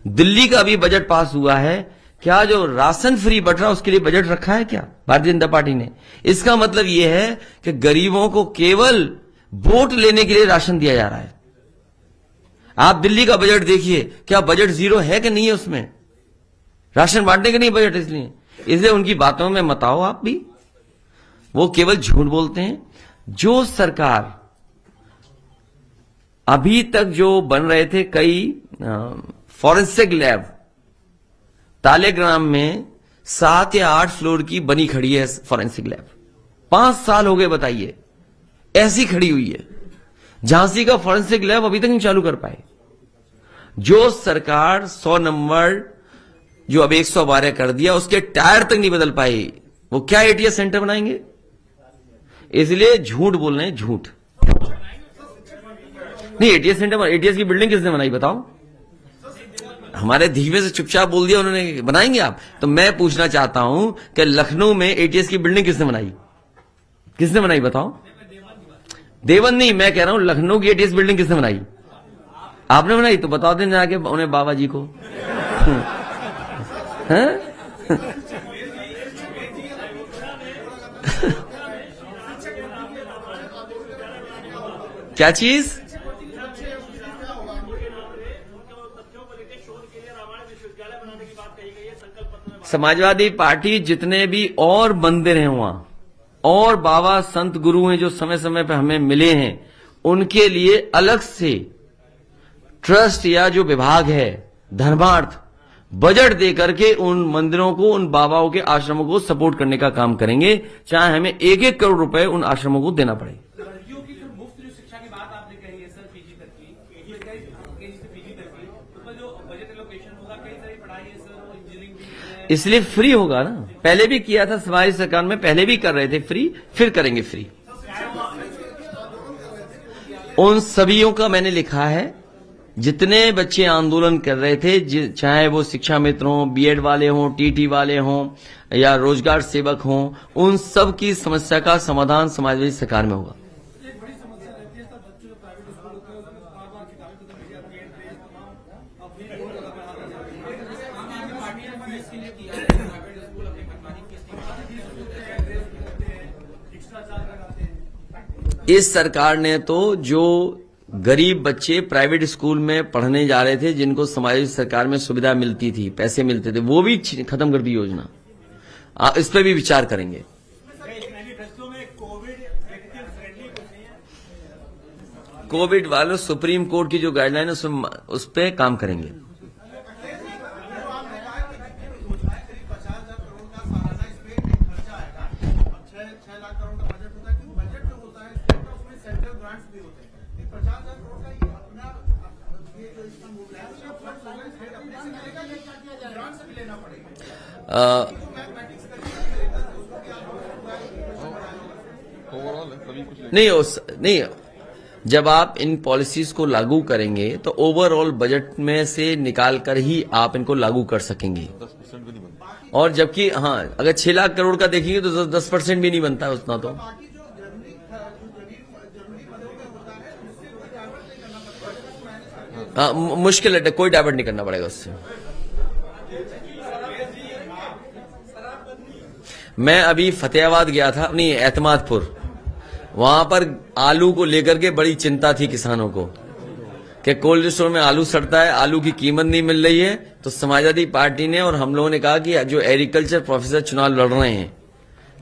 दिल्ली का भी बजट पास हुआ है, क्या जो राशन फ्री बट रहा उसके लिए बजट रखा है क्या भारतीय जनता पार्टी ने? इसका मतलब यह है कि गरीबों को केवल वोट लेने के लिए राशन दिया जा रहा है। आप दिल्ली का बजट देखिए, क्या बजट जीरो है कि नहीं है उसमें? राशन बांटने के नहीं बजट, इसलिए उनकी बातों में मत आओ आप भी, वो केवल झूठ बोलते हैं। जो सरकार अभी तक जो बन रहे थे कई फॉरेंसिक लैब, तालेग्राम में 7 या 8 फ्लोर की बनी खड़ी है फॉरेंसिक लैब, 5 साल हो गए, बताइए, ऐसी खड़ी हुई है। झांसी का फॉरेंसिक लैब अभी तक नहीं चालू कर पाए। जो सरकार 100 नंबर जो अब 112 कर दिया, उसके टायर तक नहीं बदल पाए, वो क्या एटीएस सेंटर बनाएंगे? इसलिए झूठ बोल रहे हैं, झूठ नहीं। एटीएस सेंटर, एटीएस की बिल्डिंग किसने बनाई बताओ? हमारे धीमे से चुपचाप बोल दिया उन्होंने, बनाएंगे आप? तो मैं पूछना चाहता हूं कि लखनऊ में एटीएस की बिल्डिंग किसने बनाई? किसने बनाई बताओ? देवन नहीं, मैं कह रहा हूं लखनऊ की एटीएस बिल्डिंग किसने बनाई? आपने बनाई? तो बता दें जाके उन्हें, बाबा जी को। क्या चीज? समाजवादी पार्टी जितने भी और मंदिर हैं वहां, और बाबा संत गुरु हैं जो समय समय पर हमें मिले हैं, उनके लिए अलग से ट्रस्ट या जो विभाग है धर्मार्थ बजट दे करके उन मंदिरों को, उन बाबाओं के आश्रमों को सपोर्ट करने का काम करेंगे, चाहे हमें 1-1 करोड़ रुपए उन आश्रमों को देना पड़े। लड़कियों की जो मुफ्त जो शिक्षा की बात आपने कही है सर, पीजी तक की, केजी से पीजी तक की, उसमें जो बजट एलोकेशन होगा, कई सारी पढ़ाई है सर, वो इंजीनियरिंग भी है, इसलिए फ्री होगा ना। पहले भी किया था हमारी सरकार में, पहले भी कर रहे थे फ्री, फिर करेंगे फ्री। उन सभीयों का मैंने लिखा है जितने बच्चे आंदोलन कर रहे थे, चाहे वो शिक्षा मित्र हों, बीएड वाले हों, टीटी वाले हों या रोजगार सेवक हों, उन सब की समस्या का समाधान समाजवादी सरकार में होगा। एक बड़ी समस्या रहती है सर, बच्चों जो प्राइवेट स्कूल होते हैं उसमें बार बार किताबें खत्म हो जाती है, ड्रेस तमाम अपनी बोर्ड लगा बढ़ाते जाते हैं। आम आदमी पार्टी ने फीस के लिए किया है, प्राइवेट स्कूल अपनी मनमानी फीस देते हैं, एक्स्ट्रा चार्ज लगाते हैं। इस सरकार ने तो जो गरीब बच्चे प्राइवेट स्कूल में पढ़ने जा रहे थे, जिनको समाजवादी सरकार में सुविधा मिलती थी, पैसे मिलते थे, वो भी खत्म कर दी योजना। इस पर भी विचार करेंगे। मैनिफेस्टो में कोविड व्यक्ति फ्रेंडली कुछ नहीं है। कोविड वालों सुप्रीम कोर्ट की जो गाइडलाइन है उस पर काम करेंगे। 50,000 करोड़ का सालाना इसमें खर्चा आएगा। अब 6 लाख करोड़ का बजट होता है, क्योंकि बजट जो होता है उसमें सेंट्रल ग्रांट्स भी होते हैं। 50,000 करोड़ का ये अपना ये जो इसका मोबिलाइजेशन फंड होगा, स्टेट अपने से करेगा या ग्रांट से भी लेना पड़ेगा? मैथमेटिक्स करके उसको भी आप ओवरऑल है तभी कुछ नहीं, जब आप इन पॉलिसीज को लागू करेंगे तो ओवरऑल बजट में से निकाल कर ही आप इनको लागू कर सकेंगे। 10% भी नहीं बनता। और जबकि हाँ, अगर 6 लाख करोड़ का देखेंगे तो 10% भी नहीं बनता है उतना। तो बाकी जो जरूरी पदों में होता है उससे कोई डाइवर्ट नहीं करना पड़ेगा। हाँ, मुश्किल है, कोई डाइवर्ट नहीं करना पड़ेगा उससे। मैं अभी फतेहाबाद गया था, अपनी एतमादपुर, वहां पर आलू को लेकर के बड़ी चिंता थी किसानों को कि कोल्ड स्टोर में आलू सड़ता है, आलू की कीमत नहीं मिल रही है। तो समाजवादी पार्टी ने और हम लोगों ने कहा कि जो एग्रीकल्चर प्रोफेसर चुनाव लड़ रहे हैं,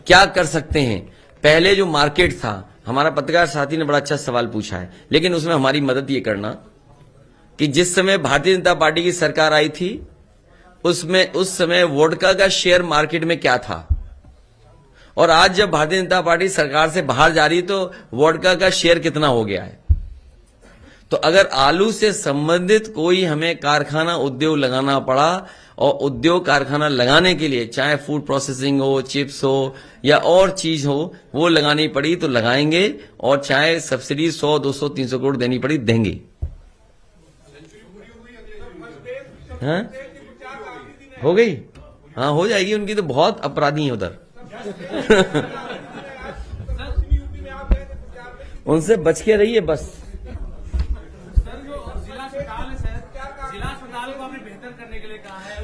क्या कर सकते हैं। पहले जो मार्केट था, हमारा पत्रकार साथी ने बड़ा अच्छा सवाल पूछा है, लेकिन उसमें हमारी मदद ये करना कि जिस समय भारतीय जनता पार्टी की सरकार आई थी, उसमें उस समय वोडका का शेयर मार्केट में क्या था, और आज जब भारतीय जनता पार्टी सरकार से बाहर जा रही है तो वोडका का शेयर कितना हो गया है। तो अगर आलू से संबंधित कोई हमें कारखाना उद्योग लगाना पड़ा, और उद्योग कारखाना लगाने के लिए चाहे फूड प्रोसेसिंग हो, चिप्स हो या और चीज हो, वो लगानी पड़ी तो लगाएंगे, और चाहे सब्सिडी 100, 200, 300 करोड़ देनी पड़ी देंगे। हाँ? हो गई? हाँ, हो जाएगी। उनकी तो बहुत अपराधी है उधर। उनसे बच के रहिए बस।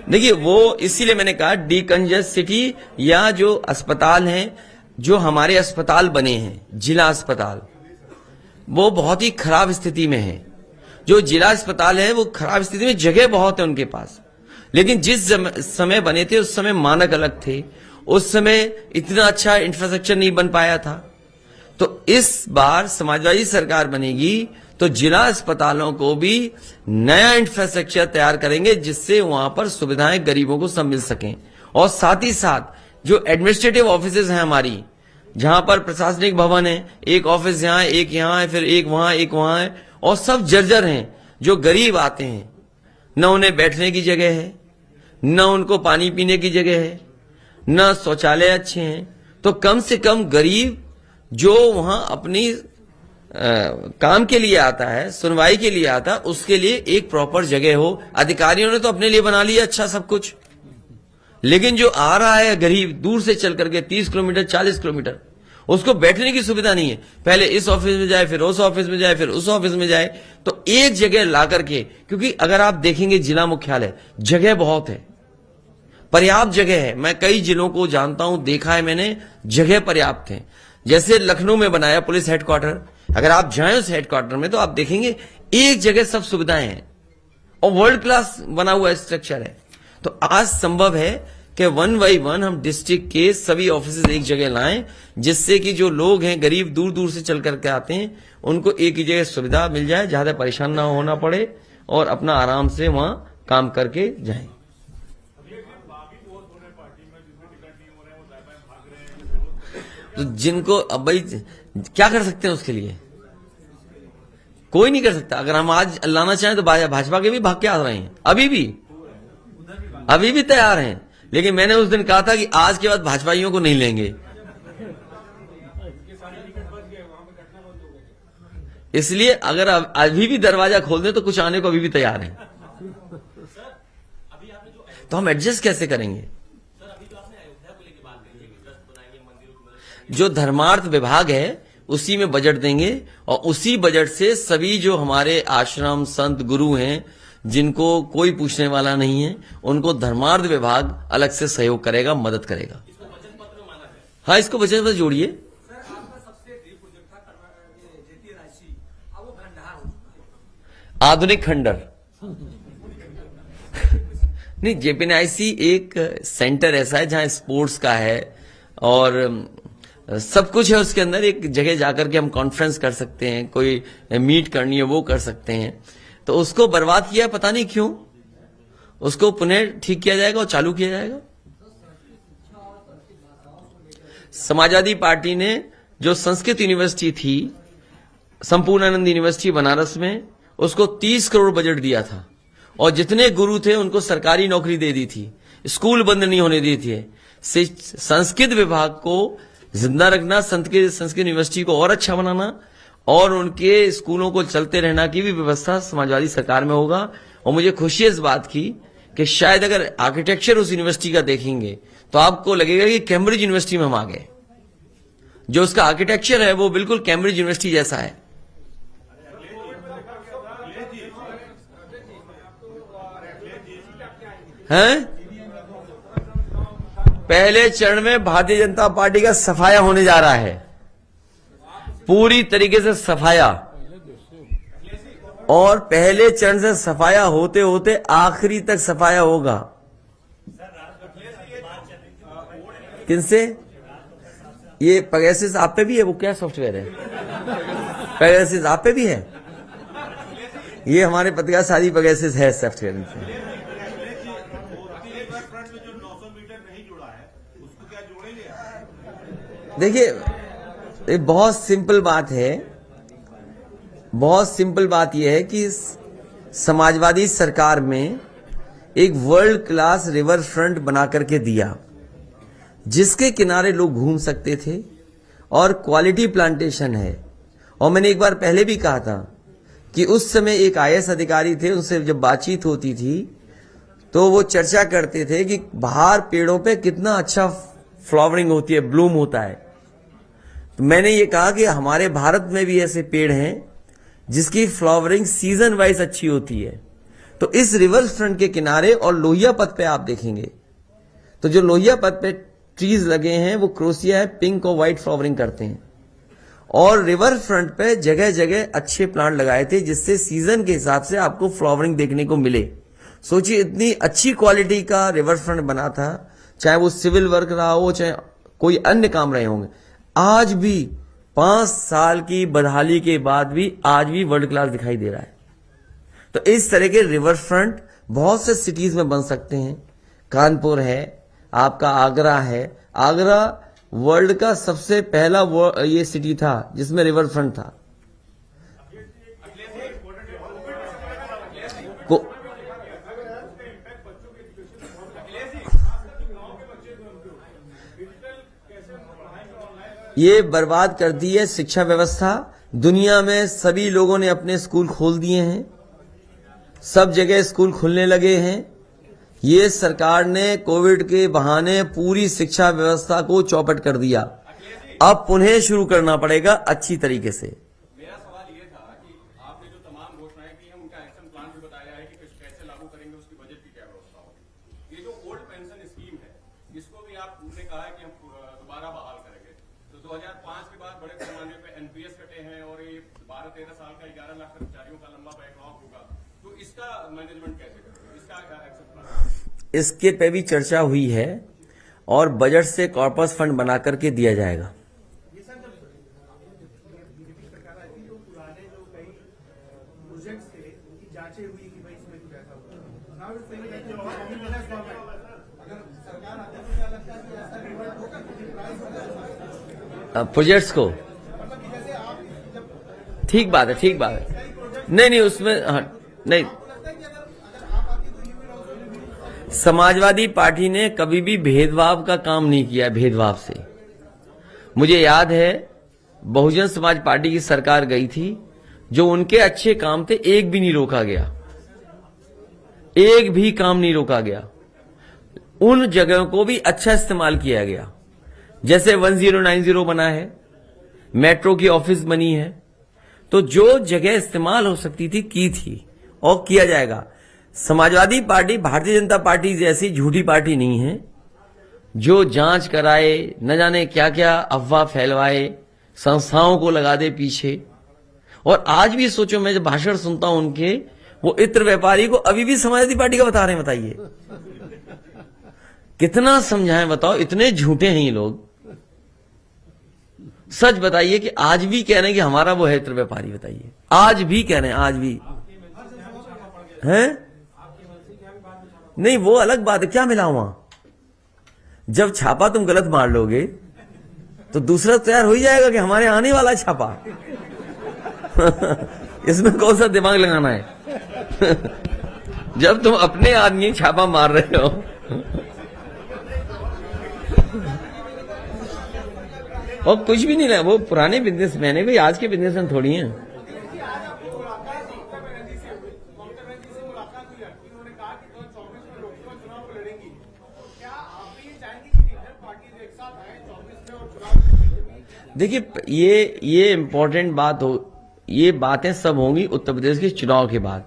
देखिए, वो इसीलिए मैंने कहा डीकंजेस्ट सिटी, या जो अस्पताल हैं, जो हमारे अस्पताल बने हैं, जिला अस्पताल, वो बहुत ही खराब स्थिति में है। जो जिला अस्पताल है वो खराब स्थिति में, जगह बहुत है उनके पास, लेकिन जिस समय बने थे उस समय मानक अलग थे, उस समय इतना अच्छा इंफ्रास्ट्रक्चर नहीं बन पाया था। तो इस बार समाजवादी सरकार बनेगी तो जिला अस्पतालों को भी नया इंफ्रास्ट्रक्चर तैयार करेंगे, जिससे वहां पर सुविधाएं गरीबों को सब मिल सकें। और साथ ही साथ जो एडमिनिस्ट्रेटिव ऑफिसेज हैं हमारी, जहां पर प्रशासनिक भवन है, एक ऑफिस यहां है, एक यहां है, फिर एक वहां है, और सब जर्जर हैं। जो गरीब आते हैं, न उन्हें बैठने की जगह है, न उनको पानी पीने की जगह है, न शौचालय अच्छे हैं। तो कम से कम गरीब जो वहां अपनी काम के लिए आता है, सुनवाई के लिए आता है, उसके लिए एक प्रॉपर जगह हो। अधिकारियों ने तो अपने लिए बना लिया अच्छा सब कुछ, लेकिन जो आ रहा है गरीब दूर से चल करके 30 किलोमीटर 40 किलोमीटर, उसको बैठने की सुविधा नहीं है। पहले इस ऑफिस में जाए, फिर उस ऑफिस में जाए, फिर उस ऑफिस में जाए। तो एक जगह ला करके, क्योंकि अगर आप देखेंगे जिला मुख्यालय, जगह बहुत है, पर्याप्त जगह है। मैं कई जिलों को जानता हूं, देखा है मैंने, जगह पर्याप्त है। जैसे लखनऊ में बनाया पुलिस हेडक्वार्टर, अगर आप जाएं उस हेडक्वार्टर में तो आप देखेंगे एक जगह सब सुविधाएं हैं, और वर्ल्ड क्लास बना हुआ स्ट्रक्चर है। तो आज संभव है कि 1 by 1 हम डिस्ट्रिक्ट के सभी ऑफिस एक जगह लाएं, जिससे कि जो लोग हैं गरीब दूर दूर से चल करके आते हैं, उनको एक ही जगह सुविधा मिल जाए, ज्यादा परेशान ना होना पड़े, और अपना आराम से वहां काम करके जाएं। तो जिनको अब भाई क्या कर सकते हैं उसके लिए, कोई नहीं कर सकता। अगर हम आज लाना चाहें तो भाजपा के भी भाग के आ रहे हैं, अभी भी तैयार हैं। लेकिन मैंने उस दिन कहा था कि आज के बाद भाजपाइयों को नहीं लेंगे। इसलिए अगर अभी भी दरवाजा खोल दें तो कुछ आने को अभी भी तैयार है। तो हम एडजस्ट कैसे करेंगे? जो धर्मार्थ विभाग है उसी में बजट देंगे और उसी बजट से सभी जो हमारे आश्रम संत गुरु हैं जिनको कोई पूछने वाला नहीं है उनको धर्मार्थ विभाग अलग से सहयोग करेगा, मदद करेगा। हाँ, इसको बजट में जोड़िए। आधुनिक खंडर नहीं, जेपीएनआईसी एक सेंटर ऐसा है जहां स्पोर्ट्स का है और सब कुछ है उसके अंदर। एक जगह जाकर के हम कॉन्फ्रेंस कर सकते हैं, कोई मीट करनी है वो कर सकते हैं। तो उसको बर्बाद किया पता नहीं क्यों, उसको पुनः ठीक किया जाएगा और चालू किया जाएगा। समाजवादी पार्टी ने जो संस्कृत यूनिवर्सिटी थी, संपूर्णानंद यूनिवर्सिटी बनारस में, उसको 30 करोड़ बजट दिया था और जितने गुरु थे उनको सरकारी नौकरी दे दी थी, स्कूल बंद नहीं होने दी थी। संस्कृत विभाग को जिंदा रखना, संस्कृत यूनिवर्सिटी को और अच्छा बनाना और उनके स्कूलों को चलते रहना की भी व्यवस्था समाजवादी सरकार में होगा। और मुझे खुशी है इस बात की कि शायद अगर आर्किटेक्चर उस यूनिवर्सिटी का देखेंगे तो आपको लगेगा कि कैम्ब्रिज यूनिवर्सिटी में हम आ गए। जो उसका आर्किटेक्चर है वो बिल्कुल कैम्ब्रिज यूनिवर्सिटी जैसा है। हैं? पहले चरण में भारतीय जनता पार्टी का सफाया होने जा रहा है, पूरी तरीके से सफाया। और पहले चरण से सफाया होते होते आखिरी तक सफाया होगा। किनसे? ये पेगासस आप पे भी है? वो क्या सॉफ्टवेयर है? पेगासस आप पे भी है? ये हमारे पत्रकार सारी पेगासस है सॉफ्टवेयर से। देखिए, ये बहुत सिंपल बात है। बहुत सिंपल बात यह है कि समाजवादी सरकार में एक वर्ल्ड क्लास रिवर फ्रंट बना करके दिया जिसके किनारे लोग घूम सकते थे और क्वालिटी प्लांटेशन है। और मैंने एक बार पहले भी कहा था कि उस समय एक आईएएस अधिकारी थे, उनसे जब बातचीत होती थी तो वो चर्चा करते थे कि बाहर पेड़ों पे कितना अच्छा फ्लावरिंग होती है, ब्लूम होता है। तो मैंने ये कहा कि हमारे भारत में भी ऐसे पेड़ हैं जिसकी फ्लावरिंग सीजन वाइज अच्छी होती है। तो इस रिवर फ्रंट के किनारे और लोहिया पथ पे आप देखेंगे तो जो लोहिया पथ पे ट्रीज लगे हैं वो क्रोसिया है, पिंक और व्हाइट फ्लावरिंग करते हैं। और रिवर फ्रंट पे जगह जगह अच्छे प्लांट लगाए थे जिससे सीजन के हिसाब से आपको फ्लावरिंग देखने को मिले। सोचिए, इतनी अच्छी क्वालिटी का रिवर फ्रंट बना था, चाहे वो सिविल वर्क रहा हो चाहे कोई अन्य काम रहे होंगे। आज भी 5 साल की बदहाली के बाद भी आज भी वर्ल्ड क्लास दिखाई दे रहा है। तो इस तरह के रिवर फ्रंट बहुत से सिटीज में बन सकते हैं। कानपुर है, आपका आगरा है। आगरा वर्ल्ड का सबसे पहला ये सिटी था जिसमें रिवर फ्रंट था। ये बर्बाद कर दी है शिक्षा व्यवस्था। दुनिया में सभी लोगों ने अपने स्कूल खोल दिए हैं, सब जगह स्कूल खुलने लगे हैं। ये सरकार ने कोविड के बहाने पूरी शिक्षा व्यवस्था को चौपट कर दिया। अब पुनः शुरू करना पड़ेगा अच्छी तरीके से। मेरा सवाल ये था कि आपने जो तमाम घोषणाएं की हैं उनका एक्शन प्लान भी बताया है कि कैसे लागू करेंगे, उसकी बजट की क्या व्यवस्था होगी। ये जो ओल्ड पेंशन स्कीम है इसको भी आपने कहा है कि हम दोबारा बहाल करेंगे। तो 2005 के बाद बड़े पैमाने पे एनपीएस कटे हैं और ये 12-13 साल का 11 लाख कर्मचारियों का लंबा बैकलॉग होगा। तो इसका मैनेजमेंट कैसे करेंगे, इसका एक्शन प्लान? इसके पे भी चर्चा हुई है और बजट से कॉर्पस फंड बना करके दिया जाएगा। प्रोजेक्ट्स को ठीक बात है, ठीक बात है। नहीं उसमें नहीं, समाजवादी पार्टी ने कभी भी भेदभाव का काम नहीं किया। भेदभाव से मुझे याद है बहुजन समाज पार्टी की सरकार गई थी जो उनके अच्छे काम थे, एक भी नहीं रोका गया, एक भी काम नहीं रोका गया। उन जगहों को भी अच्छा इस्तेमाल किया गया, जैसे 1090 बना है, मेट्रो की ऑफिस बनी है। तो जो जगह इस्तेमाल हो सकती थी की थी और किया जाएगा। समाजवादी पार्टी भारतीय जनता पार्टी जैसी झूठी पार्टी नहीं है जो जांच कराए, न जाने क्या क्या अफवाह फैलवाए, संस्थाओं को लगा दे पीछे। और आज भी सोचो, मैं जब भाषण सुनता हूं उनके, वो इत्र व्यापारी को अभी भी समाजवादी पार्टी का बता रहे हैं। बताइए कितना समझाएं, बताओ, इतने झूठे हैं ये लोग। सच बताइए कि आज भी कह रहे हैं कि हमारा वो है इत्र व्यापारी। बताइए, आज भी कह रहे हैं, आज भी हैं? नहीं, वो अलग बात है, क्या मिला वहां? जब छापा तुम गलत मार लोगे तो दूसरा तैयार हो ही जाएगा कि हमारे आने वाला है छापा। इसमें कौन सा दिमाग लगाना है? जब तुम अपने आदमी छापा मार रहे हो और कुछ भी नहीं, वो पुराने बिजनेसमैन है, कोई आज के बिजनेसमैन थोड़ी हैं। देखिए, ये इंपॉर्टेंट बात हो, ये बातें सब होंगी उत्तर प्रदेश के चुनाव के बाद।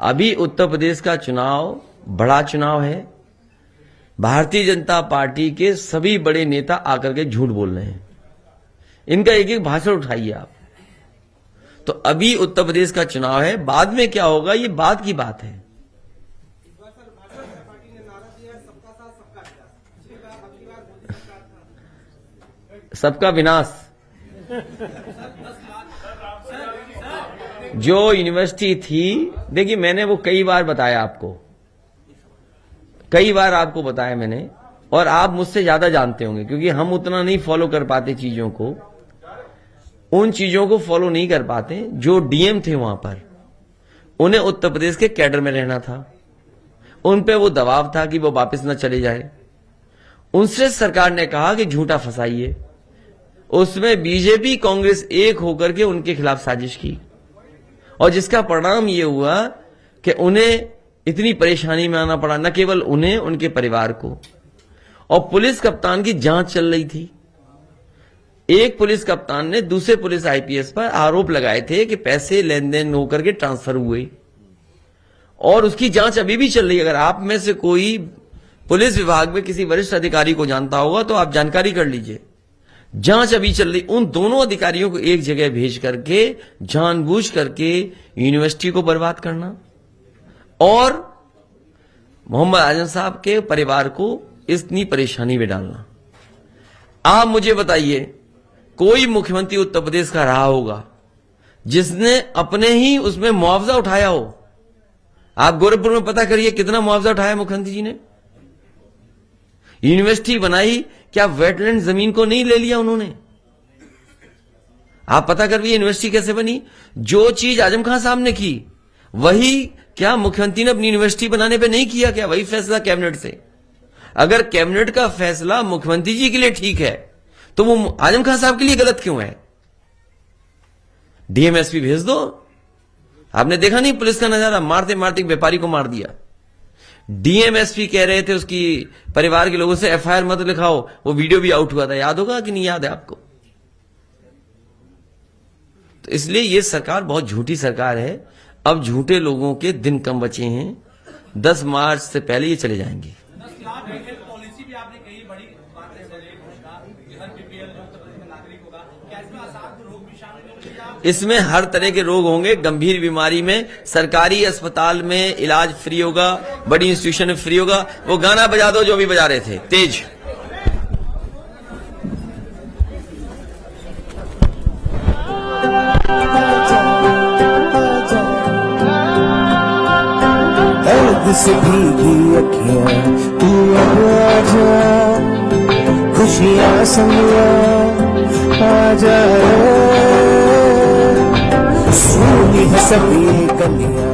अभी उत्तर प्रदेश का चुनाव बड़ा चुनाव है। भारतीय जनता पार्टी के सभी बड़े नेता आकर के झूठ बोल रहे हैं। इनका एक एक भाषण उठाइए आप। तो अभी उत्तर प्रदेश का चुनाव है, बाद में क्या होगा ये बाद की बात है। सबका विनाश। जो यूनिवर्सिटी थी, देखिए मैंने वो कई बार बताया आपको, कई बार आपको बताया मैंने, और आप मुझसे ज्यादा जानते होंगे क्योंकि हम उतना नहीं फॉलो कर पाते चीजों को, उन चीजों को फॉलो नहीं कर पाते। जो डीएम थे वहां पर, उन्हें उत्तर प्रदेश के कैडर में रहना था, उन पे वो दबाव था कि वो वापस न चले जाए। उनसे सरकार ने कहा कि झूठा फंसाइए। उसमें बीजेपी कांग्रेस एक होकर के उनके खिलाफ साजिश की, और जिसका परिणाम ये हुआ कि उन्हें इतनी परेशानी में आना पड़ा, न केवल उन्हें, उनके परिवार को। और पुलिस कप्तान की जांच चल रही थी। एक पुलिस कप्तान ने दूसरे पुलिस आईपीएस पर आरोप लगाए थे कि पैसे लेन देन होकर के ट्रांसफर हुए, और उसकी जांच अभी भी चल रही है। अगर आप में से कोई पुलिस विभाग में किसी वरिष्ठ अधिकारी को जानता होगा तो आप जानकारी कर लीजिए। जांच अभी चल रही। उन दोनों अधिकारियों को एक जगह भेज करके जानबूझ करके यूनिवर्सिटी को बर्बाद करना और मोहम्मद आजम साहब के परिवार को इतनी परेशानी में डालना। आप मुझे बताइए, कोई मुख्यमंत्री उत्तर प्रदेश का रहा होगा जिसने अपने ही उसमें मुआवजा उठाया हो? आप गोरखपुर में पता करिए कितना मुआवजा उठाया मुख्यमंत्री जी ने। यूनिवर्सिटी बनाई, क्या वेटलैंड जमीन को नहीं ले लिया उन्होंने? आप पता करिए यूनिवर्सिटी कैसे बनी। जो चीज आजम खान साहब ने की वही क्या मुख्यमंत्री ने अपनी यूनिवर्सिटी बनाने पे नहीं किया? क्या वही फैसला कैबिनेट से? अगर कैबिनेट का फैसला मुख्यमंत्री जी के लिए ठीक है तो वो आजम खान साहब के लिए गलत क्यों है? डीएमएसपी भेज दो। आपने देखा नहीं पुलिस का नजारा, मारते मारते व्यापारी को मार दिया। डीएमएसपी कह रहे थे उसकी परिवार के लोगों से एफआईआर मत लिखाओ, वो वीडियो भी आउट हुआ था, याद होगा कि नहीं याद है आपको? तो इसलिए ये सरकार बहुत झूठी सरकार है। अब झूठे लोगों के दिन कम बचे हैं। 10 मार्च से पहले ये चले जाएंगे। 10 लाख पॉलिसी भी आपने कही, बड़ी बात है कि हर बीपीएल जो उत्तर प्रदेश में नागरिक होगा, क्या इसमें असाध्य रोग भी शामिल होंगे? इसमें हर तरह के रोग होंगे। गंभीर बीमारी में सरकारी अस्पताल में इलाज फ्री होगा, बड़ी इंस्टीट्यूशन में फ्री होगा। वो गाना बजा दो जो भी बजा रहे थे, तेज। दर्द से भीगी अखियां तू अब आजा, खुशियां संग आजा, सोनी है सभी कन्या।